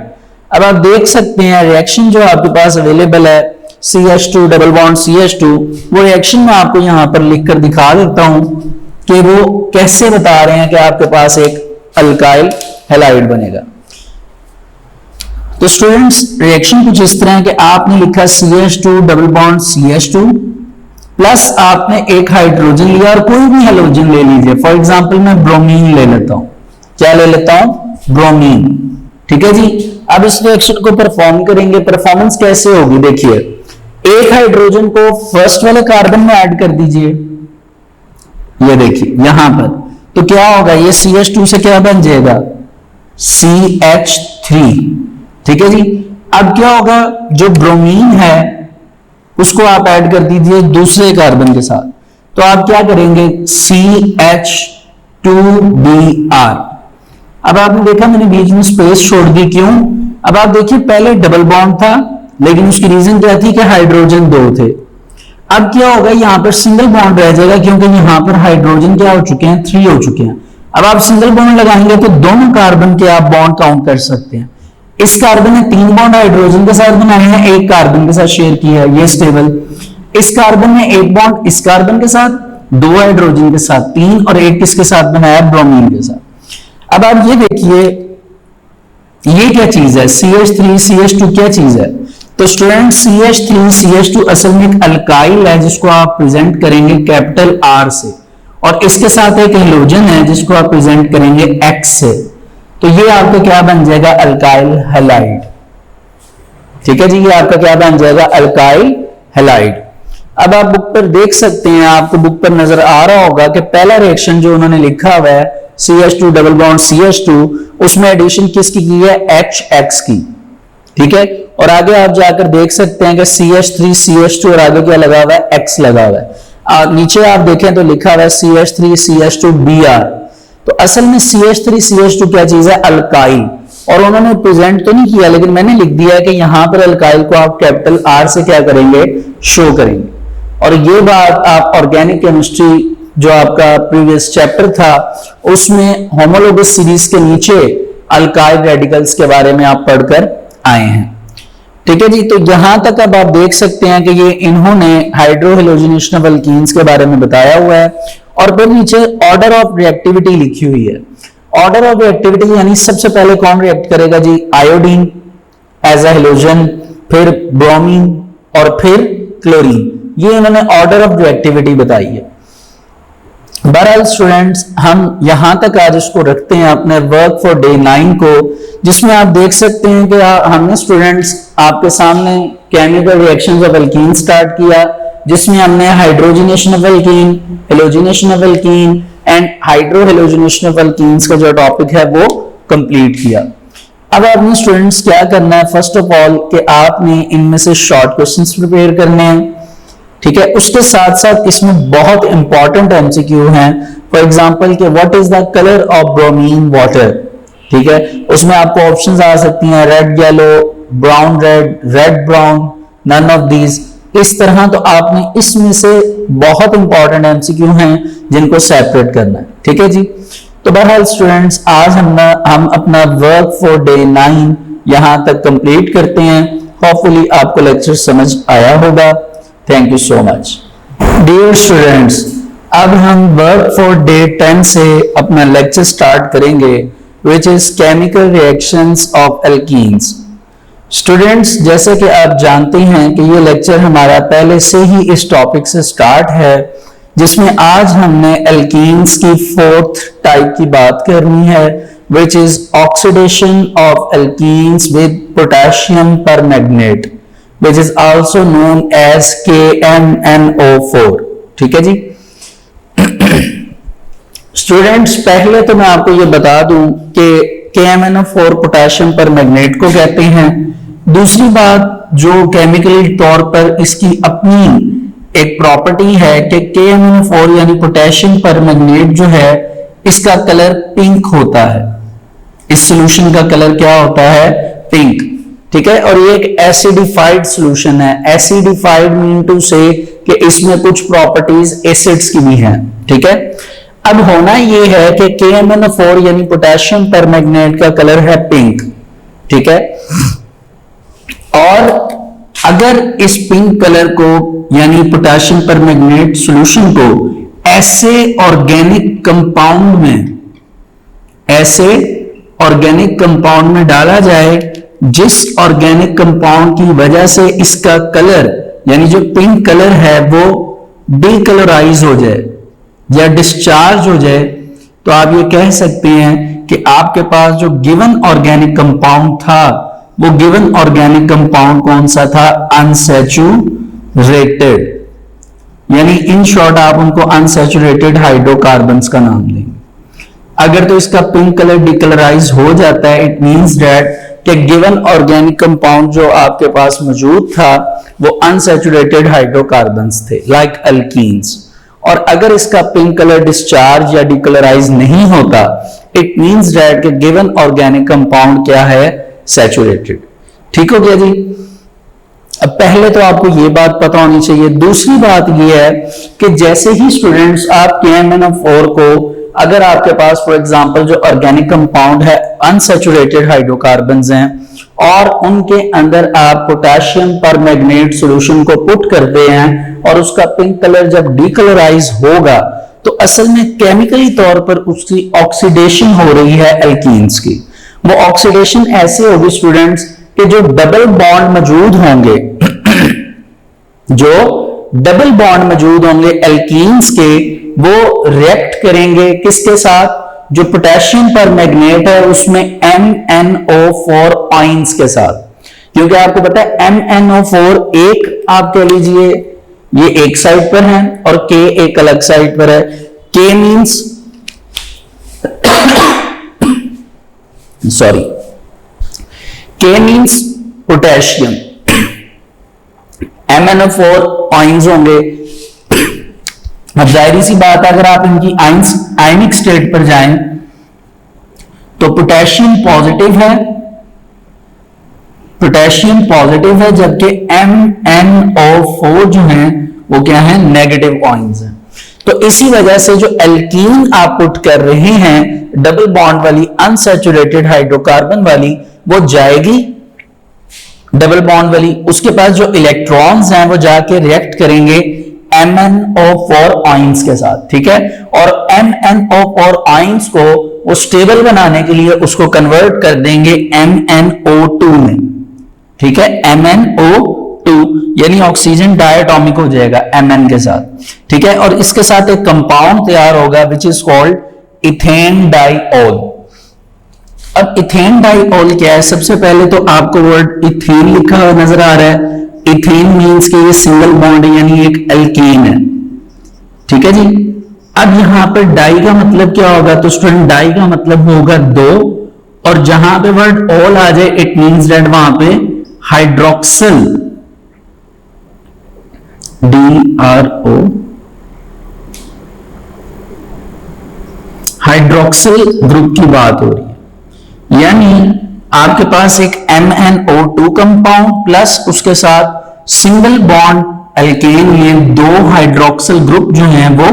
अब आप देख सकते हैं रिएक्शन जो आपके पास अवेलेबल है CH2 डबल बॉन्ड CH2, वो रिएक्शन मैं आपको यहां पर लिखकर दिखा देता हूं कि वो कैसे बता रहे हैं कि आपके पास एक अल्काइल हैलाइड बनेगा। तो स्टूडेंट्स रिएक्शन कुछ इस तरह है कि आपने लिखा CH2 double bond CH2 plus आपने एक हाइड्रोजन लिया और कोई भी हेलोजन ले लीजिए, फॉर एग्जांपल मैं ब्रोमीन ले लेता हूं, क्या ले लेता हूं, ब्रोमीन, ठीक है जी। अब इस रिएक्शन को परफॉर्म करेंगे, परफॉर्मेंस कैसे होगी देखिए, एक हाइड्रोजन को फर्स्ट वाले कार्बन में ऐड कर दीजिए, ये देखिए यहां पर, तो क्या होगा, ये CH2 से क्या बन जाएगा, CH3, ठीक है जी। अब क्या होगा, जो ब्रोमीन है उसको आप ऐड कर दीजिए दूसरे कार्बन के साथ, तो आप क्या करेंगे CH2Br। अब आपने देखा मैंने बीच में स्पेस छोड़ दी, क्यों? अब आप देखिए पहले डबल बॉन्ड था, लेकिन उसकी रीजन क्या थी कि हाइड्रोजन 2 थे। अब क्या होगा, यहां पर सिंगल बॉन्ड रह जाएगा, क्योंकि यहां पर हाइड्रोजन क्या हो चुके हैं, 3 हो चुके हैं। अब आप सिंगल बॉन्ड लगाएंगे तो दोनों कार्बन के आप बॉन्ड काउंट कर सकते हैं। इस कार्बन ने 3 बॉन्ड हाइड्रोजन के साथ बनाए हैं, एक कार्बन के साथ शेयर किया है, ये स्टेबल। इस कार्बन ने एक बॉन्ड इस कार्बन के साथ, 2 हाइड्रोजन के साथ 3, और एक किसके साथ बनाया, ब्रोमीन के साथ। अब आप ये देखिए ये क्या चीज है, CH3CH2 क्या चीज है? तो स्टूडेंट CH3CH2 असल में एक अल्काइल है जिसको आप प्रेजेंट करेंगे कैपिटल R से, और इसके साथ एक हेलोजन है जिसको आप प्रेजेंट करेंगे X से। तो ये आपका क्या बन जाएगा, अल्काइल हैलाइड। ठीक है जी, ये आपका क्या बन जाएगा, अल्काइल हैलाइड। अब आप बुक पर देख सकते हैं, आपको बुक पर नजर आ रहा होगा कि पहला रिएक्शन जो उन्होंने लिखा हुआ है CH2 डबल बॉन्ड CH2, उसमें एडिशन किसकी की है, HX की। ठीक है, और आगे आप जाकर देख सकते हैं कि CH3CH2 और आगे क्या लगा हुआ है, X लगा हुआ है। नीचे आप देखें तो लिखा हुआ है CH3CH2Br। तो असल में CH3CH2 क्या चीज है, अल्काइल। और उन्होंने प्रेजेंट तो नहीं किया, लेकिन मैंने लिख दिया है कि यहां पर अल्काइल को आप कैपिटल R से क्या करेंगे, शो करेंगे। और ये बात आप ऑर्गेनिक केमिस्ट्री जो आपका प्रीवियस चैप्टर था उसमें होमोलोगस सीरीज के नीचे अल्काइल रेडिकल्स के बारे में आप पढ़कर आए हैं। ठीक है जी, तो यहां तक अब आप देख सकते हैं कि ये इन्होंने हाइड्रोहेलोजिनेशन ऑफ अल्कीन्स के बारे में बताया हुआ है, और फिर नीचे ऑर्डर ऑफ रिएक्टिविटी लिखी हुई है। ऑर्डर ऑफ रिएक्टिविटी यानी सबसे पहले कौन रिएक्ट करेगा जी, आयोडीन एज अ हेलोजन, फिर ब्रोमीन और फिर क्लोरीन। ये इन्होंने ऑर्डर ऑफ रिएक्टिविटी बताई है। बहरहाल स्टूडेंट्स, हम यहां तक आज इसको रखते हैं अपने वर्क फॉर डे 9 को, जिसमें आप देख सकते हैं कि हमने स्टूडेंट्स आपके सामने chemical reactions of alkene start किया, जिसमें हमने hydrogenation of alkene, halogenation of alkene and hydrohalogenation of alkenes का जो टॉपिक है वो कंप्लीट किया। अब आपने स्टूडेंट्स क्या करना है, फर्स्ट ऑफ ऑल कि आपने इनमें से शॉर्ट क्वेश्चंस प्रिपेयर करने हैं। ठीक है, उसके साथ साथ इसमें बहुत इंपॉर्टेंट एमसीक्यू हैं। फॉर एग्जांपल कि what is the colour of bromine water. ठीक है, उसमें आपको ऑप्शंस आ सकती हैं, red yellow, brown red, red brown, none of these. इस तरह तो आपने इसमें से बहुत इंपॉर्टेंट एमसीक्यू हैं जिनको सेपरेट करना है। ठीक है जी, तो बहरहाल स्टूडेंट्स आज हम अपना वर्क फॉर डे 9 यहां तक कंप्लीट करते हैं। होपफुली आपको लेक्चर समझ आया होगा। Thank you so much dear students. अब हम वर्क फॉर डे 10 से अपना लेक्चर स्टार्ट करेंगे, which is chemical reactions of alkenes. Students, जैसे कि आप जानते हैं कि ये लेक्चर हमारा पहले से ही इस टॉपिक से स्टार्ट है, जिसमें आज हमने एल्कीन्स की 4th टाइप की बात करनी है, which is oxidation of alkenes with potassium permanganate, which is also known as KMnO4। ठीक है जी स्टूडेंट्स, पहले तो मैं आपको ये बता दूं कि KMnO4 पोटेशियम परमैंगनेट को कहते हैं। दूसरी बात, जो केमिकली तौर पर इसकी अपनी एक प्रॉपर्टी है कि KMnO4 यानी पोटेशियम परमैंगनेट जो है इसका कलर पिंक होता है। इस सॉल्यूशन का कलर क्या होता है, पिंक। ठीक है, और ये एक एसिडिफाइड सॉल्यूशन है। एसिडिफाइड मीन टू से कि इसमें कुछ प्रॉपर्टीज एसिड्स की भी हैं। ठीक है, अब होना ये है कि KMnO4 यानी पोटेशियम परमैंगनेट का कलर है पिंक। ठीक है, और अगर इस पिंक कलर को यानी पोटेशियम परमैंगनेट सॉल्यूशन को ऐसे ऑर्गेनिक कंपाउंड में डाला जाए जिस ऑर्गेनिक कंपाउंड की वजह से इसका कलर यानी जो पिंक कलर है वो डीकलराइज हो जाए या डिस्चार्ज हो जाए, तो आप ये कह सकते हैं कि आपके पास जो गिवन ऑर्गेनिक कंपाउंड था वो गिवन ऑर्गेनिक कंपाउंड कौन सा था, अनसैचुरेटेड। यानी इन शॉर्ट आप उनको अनसैचुरेटेड हाइड्रोकार्बन्स का नाम देंगे। अगर तो इसका पिंक कलर डिकलराइज हो जाता है, इट मींस दैट कि गिवन ऑर्गेनिक कंपाउंड जो आपके पास मौजूद था वो अनसैचुरेटेड हाइड्रोकार्बन्स थे, लाइक अल्कीन्स। और अगर इसका पिंक कलर डिस्चार्ज या डिकलराइज नहीं होता, इट मींस दैट कि गिवन ऑर्गेनिक कंपाउंड क्या है, सैचुरेटेड। ठीक हो गया जी। अब पहले तो आपको ये बात पता होनी चाहिए। दूसरी बात ये है कि जैसे ही स्टूडेंट्स आप KMnO4 को, अगर आपके पास फॉर एग्जांपल जो ऑर्गेनिक कंपाउंड है अनसैचुरेटेड हाइड्रोकार्बन्स हैं और उनके अंदर आप पोटेशियम परमैंगनेट सॉल्यूशन को पुट करते हैं और उसका पिंक कलर जब डीकलराइज होगा तो असल में केमिकली तौर पर उसकी ऑक्सीडेशन हो रही है एल्कीन्स की। वो ऑक्सीडेशन ऐसे होगी स्टूडेंट्स कि जो डबल बॉन्ड मौजूद होंगे जो डबल बॉन्ड मौजूद होंगे एल्कीन्स के, वो रिएक्ट करेंगे किसके साथ, जो पोटेशियम परमैंगनेट है उसमें MnO4 आयंस के साथ। क्योंकि आपको पता है MnO4 एक आप कह लीजिए ये एक साइड पर है और K एक अलग साइड पर है। K means sorry K means potassium, MnO4 ions होंगे। अब जाहिर सी बात है अगर आप इनकी आयनिक स्टेट पर जाएं तो पोटेशियम पॉजिटिव है, पोटेशियम पॉजिटिव है, जबकि MnO4 जो है वो क्या है, नेगेटिव आयंस है। तो इसी वजह से जो एल्कीन आप पुट कर रहे हैं डबल बॉन्ड वाली अनसैचुरेटेड हाइड्रोकार्बन वाली, वो जाएगी डबल बॉन्ड वाली, उसके पास जो इलेक्ट्रॉन्स हैं वो जाके रिएक्ट करेंगे MnO4 आयंस के साथ। ठीक है, और MnO4 आयंस को वो स्टेबल बनाने के लिए उसको कन्वर्ट कर देंगे MnO2 में। ठीक है, MnO2 यानी ऑक्सीजन डायटोमिक हो जाएगा Mn के साथ। ठीक है, और इसके साथ एक कंपाउंड तैयार होगा which is called ethane diol. अब इथेन डाइऑल क्या है, सबसे पहले तो आपको वर्ड इथेन लिखा हुआ नजर आ रहा है। इथेन मींस कि ये सिंगल बॉन्ड यानी एक एल्कीन है। ठीक है जी। अब यहां पर डाई का मतलब क्या होगा, तो स्टूडेंट डाई का मतलब होगा दो, और जहां पे वर्ड ऑल आ जाए इट मींस दैट वहां पे हाइड्रोक्सिल DRO हाइड्रोक्सिल ग्रुप की बात हो रही है। यानी आपके पास एक MnO2 कंपाउंड प्लस उसके साथ सिंगल बॉन्ड एल्केन, ये दो हाइड्रोक्सिल ग्रुप जो हैं वो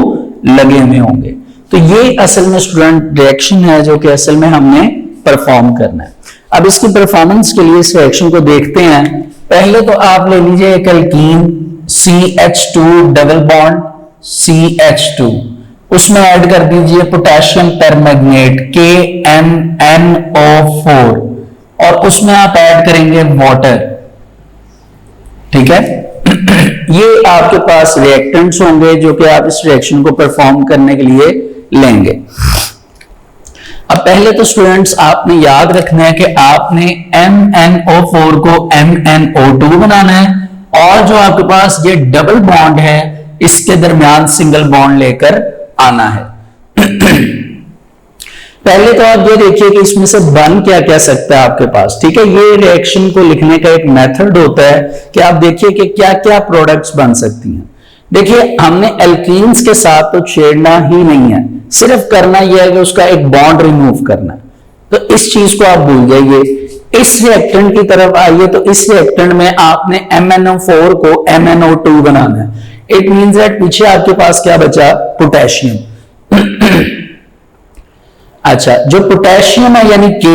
लगे हुए होंगे। तो ये असल में स्टूडेंट रिएक्शन है जो कि असल में हमने परफॉर्म करना है। अब इसकी परफॉर्मेंस के लिए इस रिएक्शन को देखते हैं। पहले तो आप ले लीजिए एक alkene CH2 double bond CH2, उसमें ऐड कर दीजिए पोटेशियम परमैंगनेट KMnO4 और उसमें आप ऐड करेंगे वाटर। ठीक है, ये आपके पास रिएक्टेंट्स होंगे जो कि आप इस रिएक्शन को परफॉर्म करने के लिए लेंगे। अब पहले तो स्टूडेंट्स आपने याद रखना है कि आपने MnO4 को MnO2 बनाना है और जो आपके पास ये डबल बॉन्ड है इसके दरमियान सिंगल बॉन्ड लेकर आना है। पहले तो आप ये देखिए कि इसमें से बन क्या क्या सकता है आपके पास। ठीक है, ये रिएक्शन को लिखने का एक मेथड होता है कि आप देखिए कि क्या क्या प्रोडक्ट्स बन सकती हैं। देखिए हमने एल्कीन्स के साथ तो छेड़ना ही नहीं है, सिर्फ करना यह है कि उसका एक बॉन्ड रिमूव करना है। तो इस चीज को आप भूल जाइए। इस रिएक्टेंट की तरफ आइए, तो इस रिएक्टेंट में आपने MnO4 को MnO2 बनाना है। इट मींस दैट पीछे आपके पास क्या बचा, पोटेशियम। अच्छा, जो पोटेशियम है यानी K,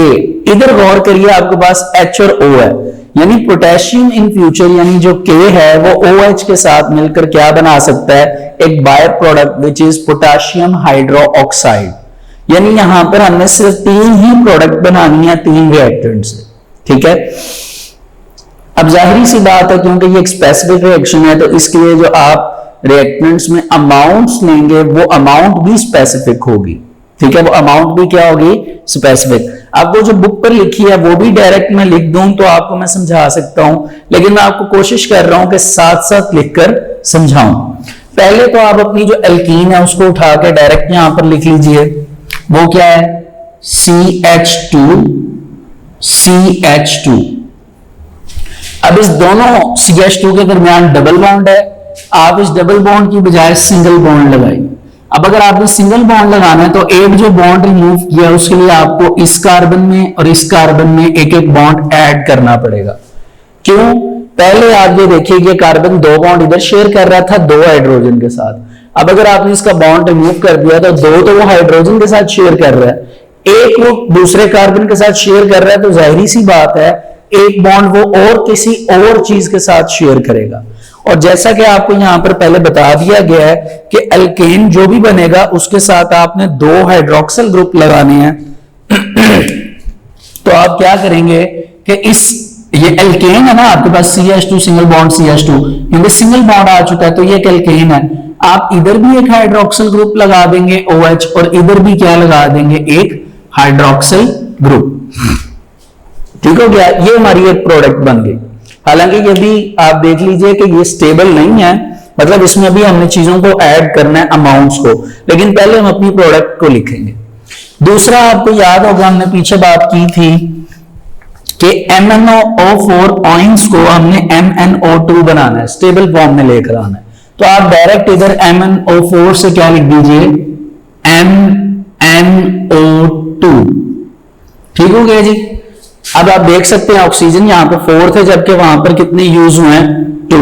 इधर गौर करिए आपके पास H और O है, यानी पोटेशियम इन फ्यूचर यानी जो K है वो OH के साथ मिलकर क्या बना सकता है, एक by product which is potassium hydroxide. यानी यहां पर हमने सिर्फ तीन ही प्रोडक्ट बनानी है, तीन रिएक्टेंट से। ठीक है, अब जाहिर सी बात है क्योंकि ये एक स्पेसिफिक रिएक्शन है तो इसके लिए जो आप रिएक्टेंट्स में अमाउंट्स लेंगे वो अमाउंट भी स्पेसिफिक होगी। ठीक है, वो अमाउंट भी क्या होगी, स्पेसिफिक। अब वो जो बुक पर लिखी है वो भी डायरेक्ट मैं लिख दूं तो आपको मैं समझा सकता हूं, लेकिन मैं आपको कोशिश कर रहा हूं कि साथ साथ लिखकर समझाऊं। पहले तो आप अपनी जो एल्कीन है उसको उठा के डायरेक्ट यहां पर लिख लीजिए। वो क्या है, CH2 CH2। अब इस दोनों CH2 के दरमियान डबल बॉन्ड है, आप इस डबल बॉन्ड की बजाय सिंगल बॉन्ड लगाइए। अब अगर आपने सिंगल बॉन्ड लगाना है तो एक जो बॉन्ड रिमूव किया उसके लिए आपको इस कार्बन में और इस कार्बन में एक एक बॉन्ड ऐड करना पड़ेगा। क्यों? पहले आप ये देखिए कि कार्बन दो बॉन्ड इधर शेयर कर रहा था दो हाइड्रोजन के साथ, अब अगर आपने इसका बॉन्ड रिमूव कर दिया तो दो तो वो हाइड्रोजन के साथ शेयर कर रहा है, एक वो दूसरे कार्बन के साथ शेयर कर रहा है, तो जाहिर सी बात है एक बॉन्ड वो और किसी और चीज के साथ शेयर करेगा। और जैसा कि आपको यहां पर पहले बता दिया गया है कि एल्केन जो भी बनेगा उसके साथ आपने दो हाइड्रोक्सिल ग्रुप लगाने हैं। तो आप क्या करेंगे कि ये एल्केन है ना, आपके पास CH2 सिंगल बॉन्ड CH2, क्योंकि सिंगल बॉन्ड आ चुका है तो ये एक एल्केन है, आप इधर भी एक हाइड्रोक्सिल ग्रुप लगा देंगे OH और इधर भी क्या लगा देंगे, एक हाइड्रोक्सिल ग्रुप। ठीक हो गया, ये हमारी एक प्रोडक्ट बन गई। हालांकि ये भी आप देख लीजिए कि ये स्टेबल नहीं है, मतलब इसमें भी हमने चीजों को ऐड करना है, अमाउंट्स को, लेकिन पहले हम अपनी प्रोडक्ट को लिखेंगे। दूसरा आपको याद होगा हमने पीछे बात की थी कि MnO4 ऑइंस को हमने MnO2 बनाना है, स्टेबल फॉर्म में लेकर आना है। तो आप डायरेक्ट इधर MnO4 से क्या लिख दीजिए, MnO2। ठीक हो गया जी। अब आप देख सकते हैं ऑक्सीजन यहां पे 4 थे, जबकि वहां पर कितने यूज हुए हैं, 2।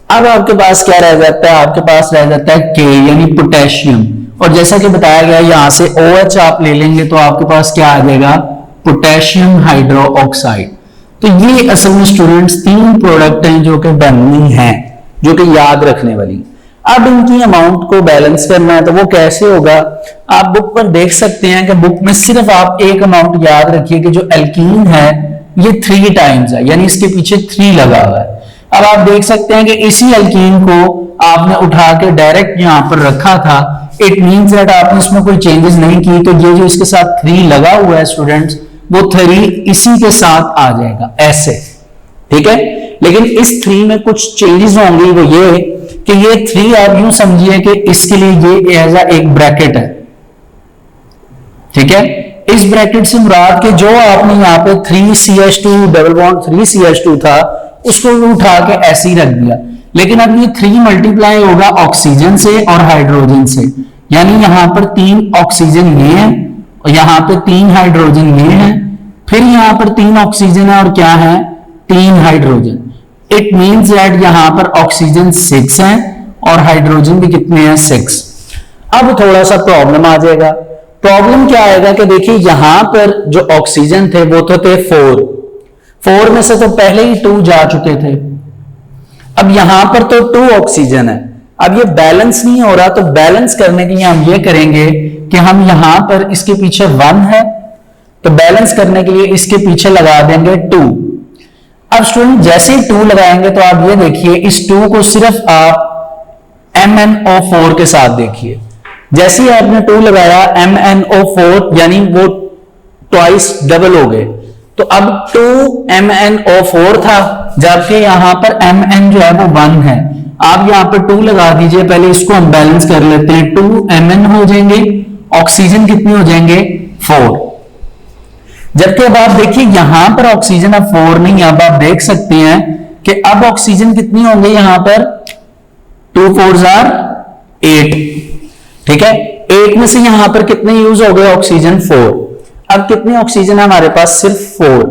अब आपके पास क्या रह जाता है, आपके पास रह जाता है K यानी पोटेशियम, और जैसा कि बताया गया यहां से OH आप ले लेंगे तो आपके पास क्या आ जाएगा, पोटेशियम हाइड्रो ऑक्साइड। तो ये असल में स्टूडेंट्स 3 प्रोडक्ट हैं जो कि बननी है, जो कि याद रखने वाली। अब इनकी अमाउंट को बैलेंस करना है तो वो कैसे होगा, आप बुक पर देख सकते हैं कि बुक में सिर्फ आप एक अमाउंट याद रखिए कि जो एल्कीन है ये 3 टाइम्स है, यानी इसके पीछे 3 लगा हुआ है। अब आप देख सकते हैं कि इसी एल्कीन को आपने उठा के डायरेक्ट यहां पर रखा था, इट मींस दैट आपने इसमें कोई चेंजेस नहीं की, तो ये जो इसके साथ 3 लगा हुआ है स्टूडेंट्स, वो 3 इसी के साथ आ जाएगा ऐसे। ठीक है, लेकिन इस 3 में कुछ चेंजेस होंगे, वो ये कि ये 3 आप यूं समझिए कि इसके लिए ये एज एक ब्रैकेट है। ठीक है, इस ब्रैकेट से मुराद के जो आपने यहां पे 3CH2 डबल बॉन्ड 3CH2 था उसको उठा के ऐसे ही रख दिया, लेकिन अब ये 3 मल्टीप्लाई होगा ऑक्सीजन से और हाइड्रोजन से, यानी यहां पर 3 ऑक्सीजन ये है और यहां पे 3 हाइड्रोजन ये है, फिर यहां पर 3 ऑक्सीजन है और क्या है, 3 हाइड्रोजन। इट मींस दैट यहां पर ऑक्सीजन 6 है और हाइड्रोजन भी कितने हैं, 6। अब थोड़ा सा प्रॉब्लम आ जाएगा। प्रॉब्लम क्या आएगा कि देखिए यहां पर जो ऑक्सीजन थे वो तो थे 4 में से तो पहले ही 2 जा चुके थे, अब यहां पर तो 2 ऑक्सीजन है, अब ये बैलेंस नहीं हो रहा, तो बैलेंस करने के लिए हम ये करेंगे कि हम यहां पर इसके पीछे 1 है, तो बैलेंस करने के लिए इसके पीछे लगा देंगे 2। अब स्टूडेंट जैसे ही 2 लगाएंगे तो आप ये देखिए इस 2 को सिर्फ आप MnO4 के साथ देखिए, जैसे ही आपने 2 लगाया MnO4 यानी वो ट्वाइस डबल हो गए, तो अब 2 MnO4 था, जबकि यहां पर Mn जो है वो 1 है। आप यहां पर 2 लगा दीजिए, पहले इसको हम बैलेंस कर लेते हैं, 2 Mn हो जाएंगे, ऑक्सीजन कितने हो जाएंगे, 4। जबकि अब आप देखिए यहां पर ऑक्सीजन अब 4 नहीं, अब आप देख सकते हैं कि अब ऑक्सीजन कितनी होंगे, यहां पर 2 4s are 8। ठीक है, 8 में से यहां पर कितने यूज हो गए ऑक्सीजन, 4। अब कितने ऑक्सीजन है हमारे पास, सिर्फ 4,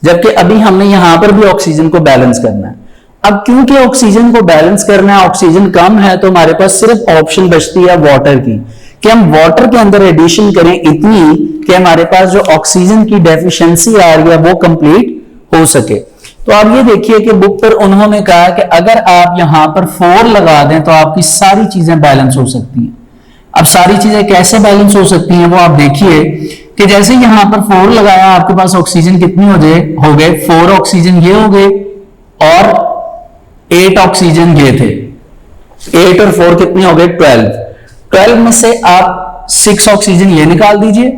जबकि अभी हमने यहां पर भी ऑक्सीजन को बैलेंस करना है। अब क्योंकि ऑक्सीजन को बैलेंस करना है, ऑक्सीजन कम है, तो हमारे पास सिर्फ ऑप्शन बचती है वाटर की, कि हम वाटर के अंदर एडिशन करें इतनी कि हमारे पास जो ऑक्सीजन की डेफिशिएंसी आ रही है वो कंप्लीट हो सके। तो आप ये देखिए कि बुक पर उन्होंने कहा कि अगर आप यहां पर 4 लगा दें तो आपकी सारी चीजें बैलेंस हो सकती हैं। अब सारी चीजें कैसे बैलेंस हो सकती हैं वो आप देखिए कि जैसे यहां पर 4 लगाया, आपके पास ऑक्सीजन कितनी हो गए 4 ऑक्सीजन ये हो गए और 8 ऑक्सीजन ये थे, 8 और 4 कितने हो गए, 12 में से आप 6 ऑक्सीजन ये निकाल दीजिए।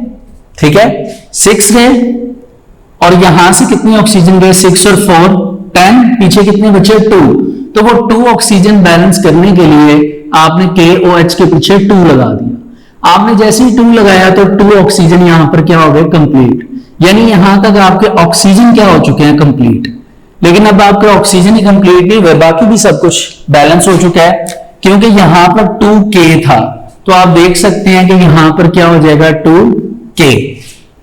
ठीक है, 6 गए और यहां से कितनी ऑक्सीजन गए, 6 और 4 10, पीछे कितने बचे, 2। तो वो 2 ऑक्सीजन बैलेंस करने के लिए आपने KOH के पीछे 2 लगा दिया। आपने जैसे ही 2 लगाया तो 2 ऑक्सीजन यहां पर क्या हो गए, कंप्लीट। यानी यहां तक आपके ऑक्सीजन क्या हो चुके हैं, कंप्लीट। लेकिन अब आपके ऑक्सीजन ही कंप्लीट नहीं हुए, बाकी भी सब कुछ बैलेंस हो चुका है, क्योंकि यहां पर 2K था, तो आप देख सकते हैं कि यहां पर क्या हो जाएगा 2K।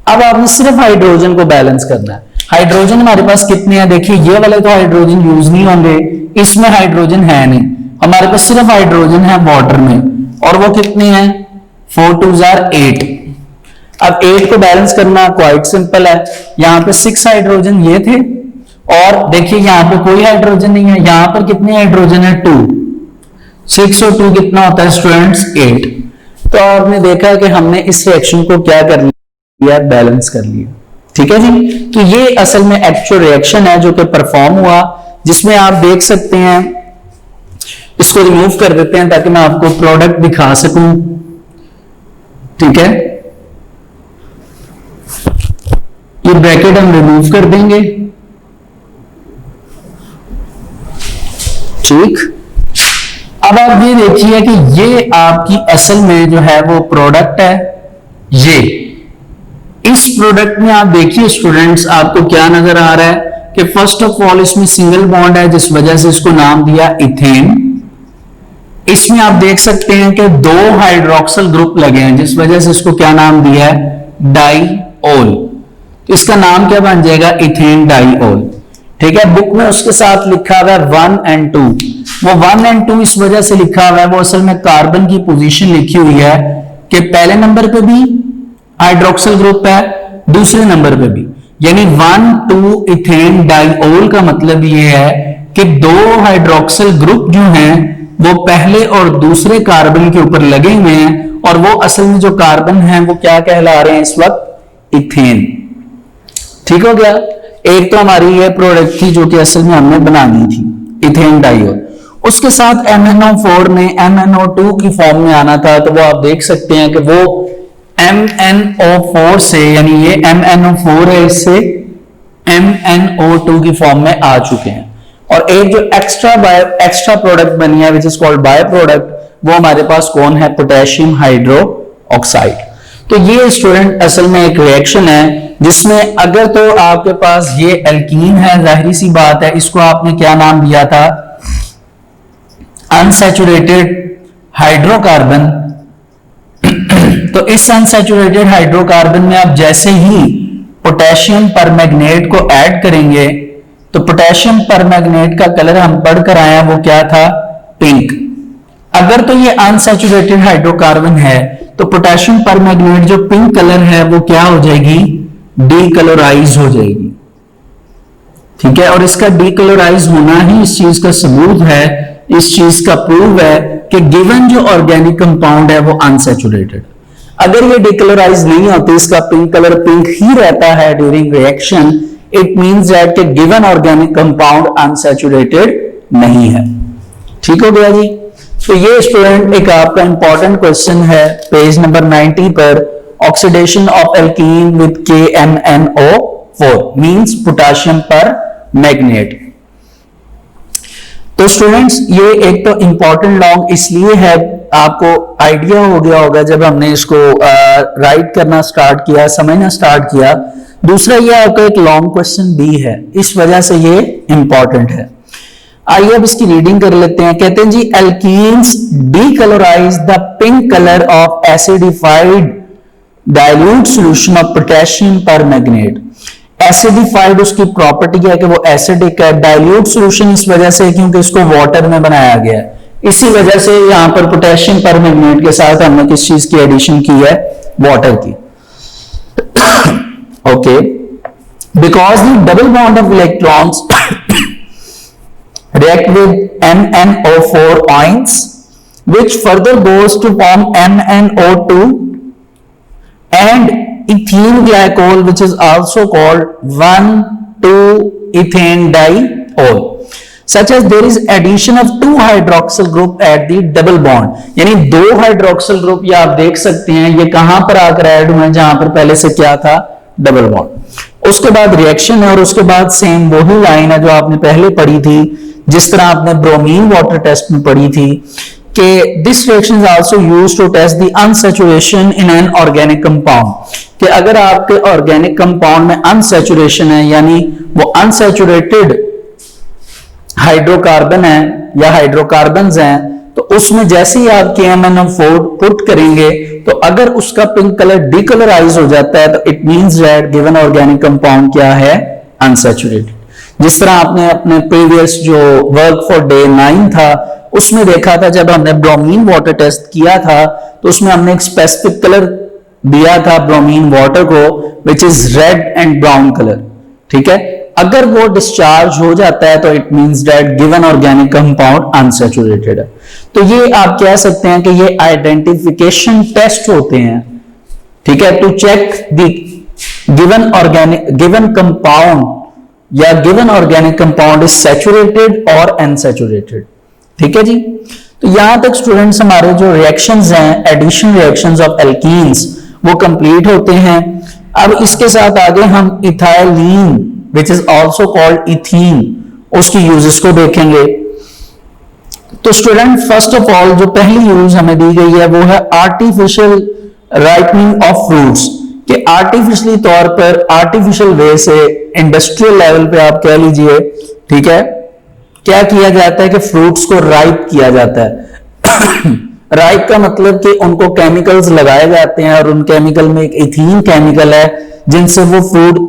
अब आपने सिर्फ हाइड्रोजन को बैलेंस करना है। हाइड्रोजन हमारे पास कितने हैं, देखिए ये वाले तो हाइड्रोजन यूज नहीं होंगे, इसमें हाइड्रोजन है नहीं, हमारे पास सिर्फ हाइड्रोजन है वाटर में, और वो कितने हैं 4 2 8। अब 8 को बैलेंस करना क्वाइट सिंपल है, यहां पे 6 हाइड्रोजन ये थे, और देखिए यहां पे कोई हाइड्रोजन नहीं है, यहां पर कितने हाइड्रोजन है 2, 6 और 2 कितना होता है स्टूडेंट्स 8। तो आपने देखा कि हमने इस रिएक्शन को क्या कर लिया, बैलेंस कर लिया। ठीक है जी, तो ये असल में एक्चुअल रिएक्शन है जो कि परफॉर्म हुआ, जिसमें आप देख सकते हैं, इसको रिमूव कर देते हैं ताकि मैं आपको प्रोडक्ट दिखा सकूं। ठीक है, ये ब्रैकेट हम रिमूव कर देंगे। ठीक, अब आप ये देखिए कि ये आपकी असल में जो है वो प्रोडक्ट है। ये इस प्रोडक्ट में आप देखिए स्टूडेंट्स, आपको क्या नजर आ रहा है कि फर्स्ट ऑफ ऑल इसमें सिंगल बॉन्ड है, जिस वजह से इसको नाम दिया इथेन। इसमें आप देख सकते हैं कि 2 हाइड्रोक्सिल ग्रुप लगे हैं, जिस वजह से इसको क्या नाम दिया है डाइओल। तो इसका नाम क्या बन जाएगा इथेन डाइओल। ठीक है, बुक में उसके साथ लिखा हुआ है 1 और 2। वो 1 और 2 इस वजह से लिखा हुआ है, वो असल में कार्बन की पोजीशन लिखी हुई है कि पहले नंबर पे भी हाइड्रोक्सिल ग्रुप है, दूसरे नंबर पे भी, यानी 1 2 इथेन डाइओल का मतलब ये है कि 2 हाइड्रोक्सिल ग्रुप जो हैं वो पहले और दूसरे कार्बन के ऊपर लगे हुए हैं, और वो असल में जो कार्बन है वो क्या कहला रहे हैं इस वक्त, इथेन। ठीक हो गया, एक तो हमारी ये प्रोडक्ट थी जो कि असल में हमने बनानी थी, इथेन डाइओल। उसके साथ MnO4 ने MnO2 की फॉर्म में आना था, तो वो आप देख सकते हैं कि वो MnO4 से, यानी ये MnO4 है, इससे MnO2 की फॉर्म में आ चुके हैं। और एक जो एक्स्ट्रा प्रोडक्ट बनी है which is called by product, वो हमारे पास कौन है, पोटेशियम हाइड्रो ऑक्साइड। तो ये स्टूडेंट असल में एक रिएक्शन है जिसमें अगर तो आपके पास ये एल्कीन है, जाहिर सी बात है इसको आपने क्या नाम दिया था, अनसैचुरेटेड हाइड्रोकार्बन। तो इस अनसैचुरेटेड हाइड्रोकार्बन में आप जैसे ही पोटेशियम परमैंगनेट को ऐड करेंगे, तो पोटेशियम परमैंगनेट का कलर हम पढ़ कर आए वो क्या था, पिंक। अगर तो ये अनसैचुरेटेड हाइड्रोकार्बन है तो पोटेशियम परमैंगनेट जो पिंक कलर है वो क्या हो जाएगी, डीकलोराइज हो जाएगी। ठीक है, और इसका डीकलोराइज होना ही इस चीज का सबूत है, इस चीज का प्रूव है कि गिवन जो ऑर्गेनिक कंपाउंड है वो अनसैचुरेटेड। अगर ये डीकलोराइज नहीं होती, इसका पिंक कलर पिंक ही रहता है during reaction, it means that कि गिवन ऑर्गेनिक कंपाउंड अनसैचुरेटेड नहीं है। ठीक हो गया जी। तो ये स्टूडेंट एक आपका इंपॉर्टेंट क्वेश्चन है पेज नंबर 90 पर, oxidation of alkene with KMnO4 means potassium permanganate. तो स्टूडेंट्स ये एक तो इंपॉर्टेंट लॉन्ग इसलिए है, आपको आइडिया हो गया होगा जब हमने इसको राइट करना स्टार्ट किया, समझना स्टार्ट किया। दूसरा ये आपका एक लॉन्ग क्वेश्चन भी है, इस वजह से ये इंपॉर्टेंट है। आइए अब इसकी रीडिंग कर लेते हैं। कहते हैं जी, alkenes decolourise the pink colour of acidified dilute solution of potassium permanganate. Acidified उसकी प्रॉपर्टी है कि वो एसिडिक है, डाइल्यूट सॉल्यूशन इस वजह से क्योंकि इसको वाटर में बनाया गया है, इसी वजह से यहां पर पोटेशियम परमैंगनेट के साथ हमने किस चीज की एडिशन की है, वाटर की। Okay, because the double bond of electrons react with MnO4 ions which further goes to form MnO2 and ethene glycol which is also called 1,2-ethane diol, such as there is addition of 2 hydroxyl group at the double bond, यानी 2 hydroxyl group ये आप देख सकते हैं ये कहां पर आकर ऐड हुए हैं जहां पर पहले से क्या था, डबल बॉन्ड। उसके बाद रिएक्शन है और उसके बाद सेम वही लाइन है जो आपने पहले पढ़ी थी, जिस तरह आपने ब्रोमीन वाटर टेस्ट में पढ़ी थी कि this reaction is also used to test the unsaturation in an organic compound, कि अगर आपके ऑर्गेनिक कंपाउंड में अनसैचुरेशन है, यानी वो अनसैचुरेटेड हाइड्रोकार्बन है या हाइड्रोकार्बन्स हैं, तो उसमें जैसे ही आप KMnO4 पुट करेंगे तो अगर उसका पिंक कलर डिकलराइज हो जाता है तो it means that given organic compound क्या है, अनसैचुरेटेड। जिस तरह आपने अपने प्रीवियस जो वर्क फॉर डे 9 था उसमें देखा था, जब हमने ब्रोमीन वाटर टेस्ट किया था तो उसमें हमने एक स्पेसिफिक कलर दिया था ब्रोमीन वाटर को, which is red and brown colour, ठीक है। अगर वो डिस्चार्ज हो जाता है तो it means that given organic compound unsaturated है। तो ये आप कह सकते हैं कि ये आइडेंटिफिकेशन टेस्ट होते हैं, ठीक है, to check the given compound या given organic compound is saturated और अनसैचुरेटेड, ठीक है जी। तो यहां तक स्टूडेंट्स हमारे जो रिएक्शंस हैं, एडिशन रिएक्शंस ऑफ एल्कीन्स, वो कंप्लीट होते हैं। अब इसके साथ आगे हम ethylene which is also called ethene, उसकी यूजेस को देखेंगे। तो स्टूडेंट फर्स्ट ऑफ ऑल जो पहली यूज हमें दी गई है वो है आर्टिफिशियल राइपनिंग ऑफ फ्रूट्स, कि आर्टिफिशियली तौर पर, आर्टिफिशियल वे से, इंडस्ट्रियल लेवल पे आप कह लीजिए, ठीक है, क्या किया जाता है कि फ्रूट्स को राइप किया जाता है। राइप का मतलब कि उनको केमिकल्स लगाए जाते हैं और उन केमिकल में एक इथीन केमिकल है जिनसे वो फ्रूट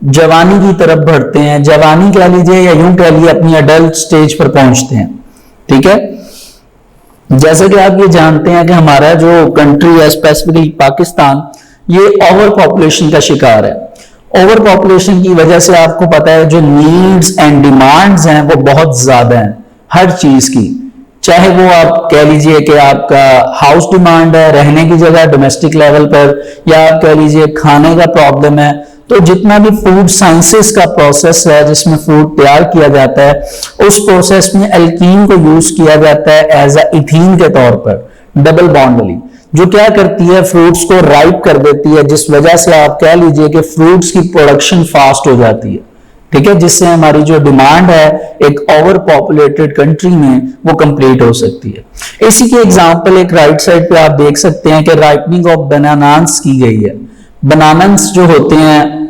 जवानी की तरफ बढ़ते हैं, जवानी कह लीजिए या यूं कह लीजिए अपनी अडल्ट स्टेज पर पहुंचते हैं, ठीक है। जैसे कि आप ये जानते हैं कि हमारा जो कंट्री है, स्पेसिफिकली पाकिस्तान, ये ओवर पॉपुलेशन का शिकार है। ओवर पॉपुलेशन की वजह से आपको पता है जो नीड्स एंड डिमांड्स हैं वो बहुत ज्यादा हैं हर चीज की, चाहे वो आप कह लीजिए कि आपका हाउस डिमांड है, रहने की जगह डोमेस्टिक लेवल पर, या आप कह लीजिए खाने का प्रॉब्लम है। तो जितना भी फूड साइंसेस का प्रोसेस है जिसमें फूड तैयार किया जाता है, उस प्रोसेस में एल्कीन को यूज किया जाता है एज अ इथीन के तौर पर, डबल बॉन्ड वाली, जो क्या करती है, फ्रूट्स को राइप कर देती है, जिस वजह से आप कह लीजिए कि फ्रूट्स की प्रोडक्शन फास्ट हो जाती है, ठीक है, जिससे हमारी जो डिमांड है एक ओवर पॉपुलेटेड कंट्री में वो कंप्लीट हो सकती है। इसी की एग्जांपल एक राइट साइड पे आप देख सकते हैं कि राइपनिंग ऑफ बनानास की गई है। बनानास जो होते हैं,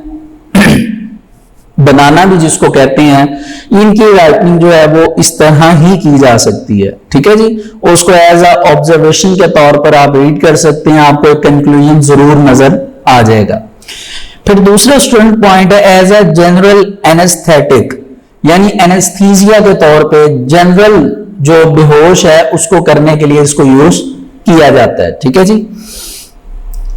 बनाना भी जिसको कहते हैं, इनकी राइपनिंग जो है वो इस तरह ही की जा सकती है, ठीक है जी। उसको एज अ ऑब्जर्वेशन के तौर पर आप रीड कर सकते हैं, आपको एक कंक्लूजन जरूर नजर आ जाएगा। फिर दूसरा स्टूडेंट पॉइंट है एज अ जनरल एनेस्थेटिक, यानी एनेस्थीसिया के तौर पे जनरल जो बेहोश है उसको करने के लिए इसको यूज किया जाता है, ठीक है जी।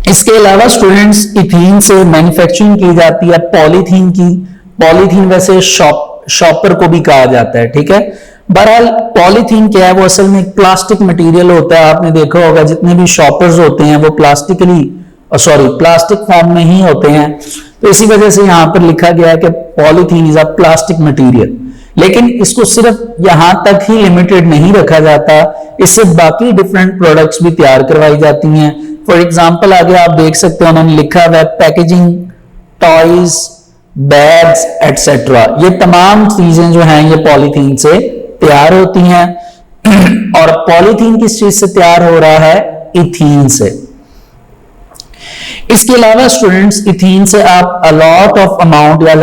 इसके अलावा स्टूडेंट्स इथीन से मैन्युफैक्चरिंग की जाती है पॉलीथीन की। पॉलीथीन वैसे शॉपर को भी कहा जाता है, ठीक है। बहरहाल पॉलीथीन क्या है, वो असल में प्लास्टिक मटेरियल होता है। आपने देखा होगा जितने भी शॉपर्स होते हैं वो प्लास्टिक फॉर्म में ही होते हैं। तो इसी वजह से यहां पर लिखा गया है कि polythene is a plastic material. लेकिन इसको सिर्फ यहां तक ही लिमिटेड नहीं रखा जाता, इससे बाकी डिफरेंट प्रोडक्ट्स भी तैयार करवाई जाती हैं। फॉर एग्जाम्पल आगे आप देख सकते हैं उन्होंने लिखा हुआ है पैकेजिंग, टॉयज, बैग्स एटसेट्रा। ये तमाम चीजें जो हैं ये पॉलीथीन से तैयार होती हैं। और पॉलीथीन किस चीज से तैयार हो रहा है, इथीन से। इसके अलावा स्टूडेंट्स इथीन से आप अलॉट ऑफ अमाउंट या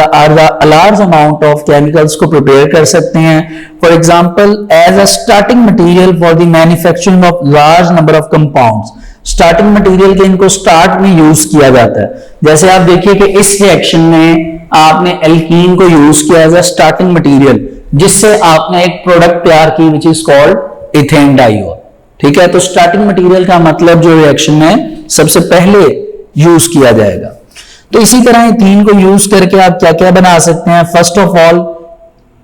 लार्ज अमाउंट ऑफ केमिकल्स को प्रिपेयर कर सकते हैं। For example as a starting material for the manufacturing of large number of compounds. Starting material के इनको स्टार्ट में यूज किया जाता है। जैसे आप देखिए कि इस रिएक्शन में आपने एल्कीन को यूज किया एज अ स्टार्टिंग मटेरियल, जिससे आपने एक प्रोडक्ट तैयार की which is called ethane diol, ठीक है। तो स्टार्टिंग मटेरियल का मतलब जो रिएक्शन में सबसे पहले यूज किया जाएगा। तो इसी तरह इथीन को यूज करके आप क्या क्या बना सकते हैं। First of all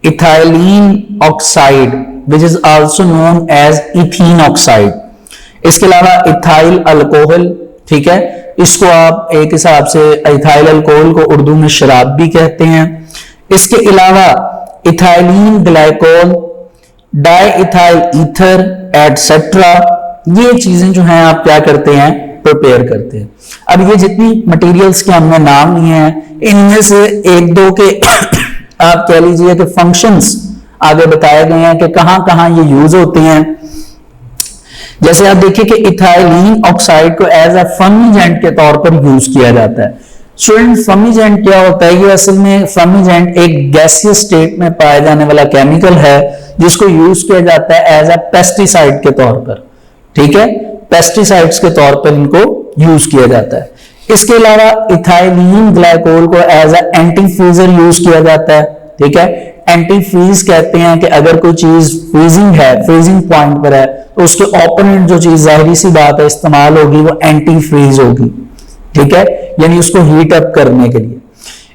ethylene oxide which is also known as ethene oxide. इसके अलावा इथाइल अल्कोहल, ठीक है, इसको आप एक हिसाब से इथाइल अल्कोहल को उर्दू में शराब भी कहते हैं। इसके अलावा ethylene glycol, di ethyl ether etcetera, ये चीजें जो हैं आप क्या करते हैं, प्रिपेयर करते हैं। अब ये जितनी मटेरियल्स के हमने नाम लिए हैं इनमें से एक दो के आप कह लीजिए कि फंक्शंस आगे बताए गए हैं कि कहां कहां ये यूज होते हैं। जैसे आप देखिए कि इथाइलिन ऑक्साइड को एज अ फर्मिजेंट के तौर पर यूज किया जाता है। स्टूडेंट, फर्मिजेंट क्या होता है? ये असल में फर्मिजेंट एक गैसियस स्टेट में पाया जाने वाला केमिकल है जिसको यूज किया जाता है एज अ पेस्टिसाइड के तौर पर। ठीक है, पेस्टिसाइड्स के तौर पर इनको यूज किया जाता है। इसके अलावा इथाइलिन ग्लाइकोल को एज अ एंटीफ्रीजर यूज किया जाता है। ठीक है, एंटीफ्रीज कहते हैं कि अगर कोई चीज फ्रीजिंग है, फ्रीजिंग पॉइंट पर है, तो उसके ओपोनेंट जो चीज जाहिर सी बात है इस्तेमाल होगी वो एंटीफ्रीज होगी। ठीक है, यानी उसको हीट अप करने के लिए।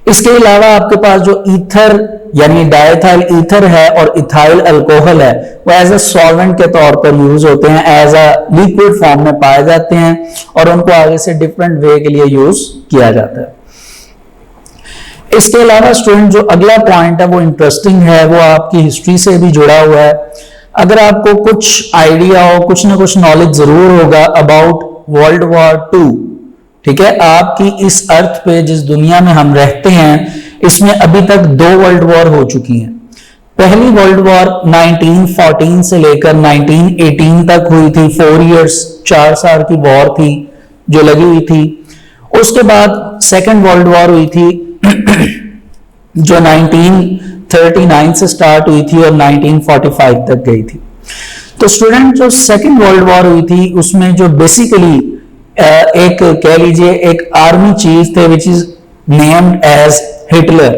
इसके अलावा आपके पास जो ईथर यानी डायथाइल ईथर है और इथाइल अल्कोहल है वो एज अ सॉल्वेंट के तौर पर यूज होते हैं, एज अ लिक्विड फॉर्म में पाए जाते हैं और उनको आगे से डिफरेंट वे के लिए यूज किया जाता है। इसके अलावा स्टूडेंट जो अगला पॉइंट है वो इंटरेस्टिंग है, वो आपकी हिस्ट्री से भी जुड़ा हुआ है। अगर आपको कुछ आइडिया हो, कुछ ना कुछ नॉलेज जरूर होगा अबाउट वर्ल्ड वॉर 2। ठीक है, आपकी इस अर्थ पे जिस दुनिया में हम रहते हैं इसमें अभी तक 2 वर्ल्ड वॉर हो चुकी हैं। पहली वर्ल्ड वॉर 1914 से लेकर 1918 तक हुई थी, 4 इयर्स 4 साल की वॉर थी जो लगी हुई थी। उसके बाद सेकेंड वर्ल्ड वॉर हुई थी जो 1939 से स्टार्ट हुई थी और 1945 तक गई थी। तो स्टूडेंट जो सेकेंड वर्ल्ड वॉर हुई थी उसमें जो बेसिकली एक कह लीजिए एक आर्मी चीफ थे which is named as Hitler.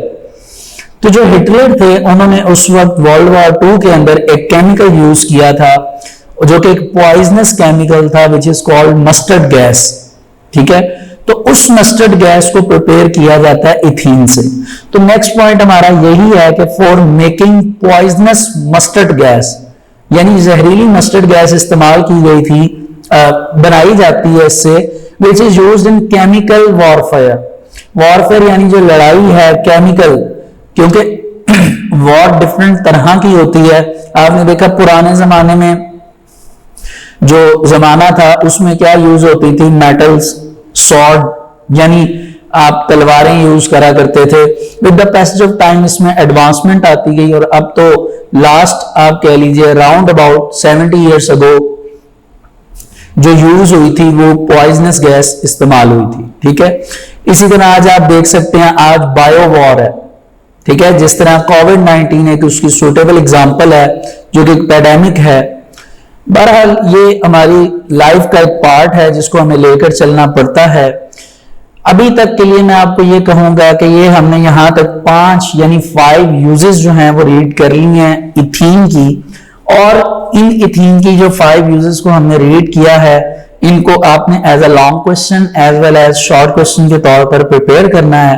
तो जो हिटलर थे उन्होंने उस वक्त वर्ल्ड वॉर 2 के अंदर एक केमिकल यूज किया था जो कि एक पॉइजनस केमिकल था which is called mustard gas. ठीक है, तो उस मस्टर्ड गैस को प्रिपेयर किया जाता है इथीन से। तो नेक्स्ट पॉइंट हमारा यही है कि for making poisonous mustard gas यानी जहरीली मस्टर्ड गैस इस्तेमाल की गई थी, बनाई जाती है इससे, which is used in chemical warfare. Warfare यानी जो लड़ाई है केमिकल, क्योंकि वॉर डिफरेंट तरह की होती है। आपने देखा पुराने जमाने में जो जमाना था उसमें क्या यूज होती थी? मेटल्स, सॉर्ड यानी आप तलवारें यूज करा करते थे। With the passage of time इसमें एडवांसमेंट आती गई और अब तो लास्ट आप कह लीजिए अराउंड अबाउट 70 इयर्स अगो जो यूज हुई थी वो पॉइजनस गैस इस्तेमाल हुई थी। ठीक है, इसी तरह आज आप देख सकते हैं आज बायो वॉर है। ठीक है, जिस तरह कोविड-19 एक उसकी सुटेबल एग्जांपल है जो कि पैडेमिक है। बहरहाल ये हमारी लाइफ का एक पार्ट है जिसको हमें लेकर चलना पड़ता है। अभी तक के लिए मैं आपको ये कहूंगा कि ये हमने यहां तक 5 यानी 5 यूजेस जो हैं वो रीड कर ली हैं इथीन की, और इन इथीन की जो 5 यूजेस को हमने रीड किया है इनको आपने as a long question as well as short question के तौर पर प्रिपेयर करना है।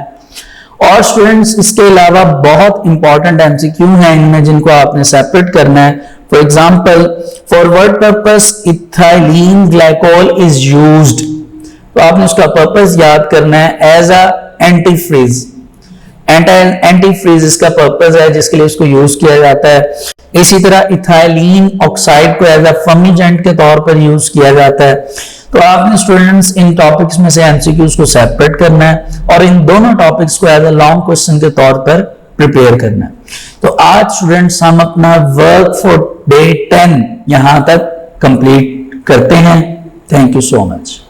और स्टूडेंट्स इसके अलावा बहुत इंपॉर्टेंट एमसीक्यू हैं इनमें जिनको आपने सेपरेट करना है। For example, for what purpose ethylene glycol is used, तो आपने उसका पर्पस याद करना है एज अ एंटीफ्रीज। एंटीफ्रीज इसका पर्पस है जिसके लिए उसको यूज किया जाता है। इसी तरह इथाइलिन ऑक्साइड को एज अ फर्मिजेंट के तौर पर यूज किया जाता है। तो आपने स्टूडेंट्स इन टॉपिक्स में से एमसीक्यूज को सेपरेट करना है और इन दोनों टॉपिक्स को एज अ लॉन्ग क्वेश्चन के तौर पर प्रिपेयर करना है। तो आज स्टूडेंट्स हम अपना वर्क फॉर डे 10 यहां तक कंप्लीट करते हैं। Thank you so much.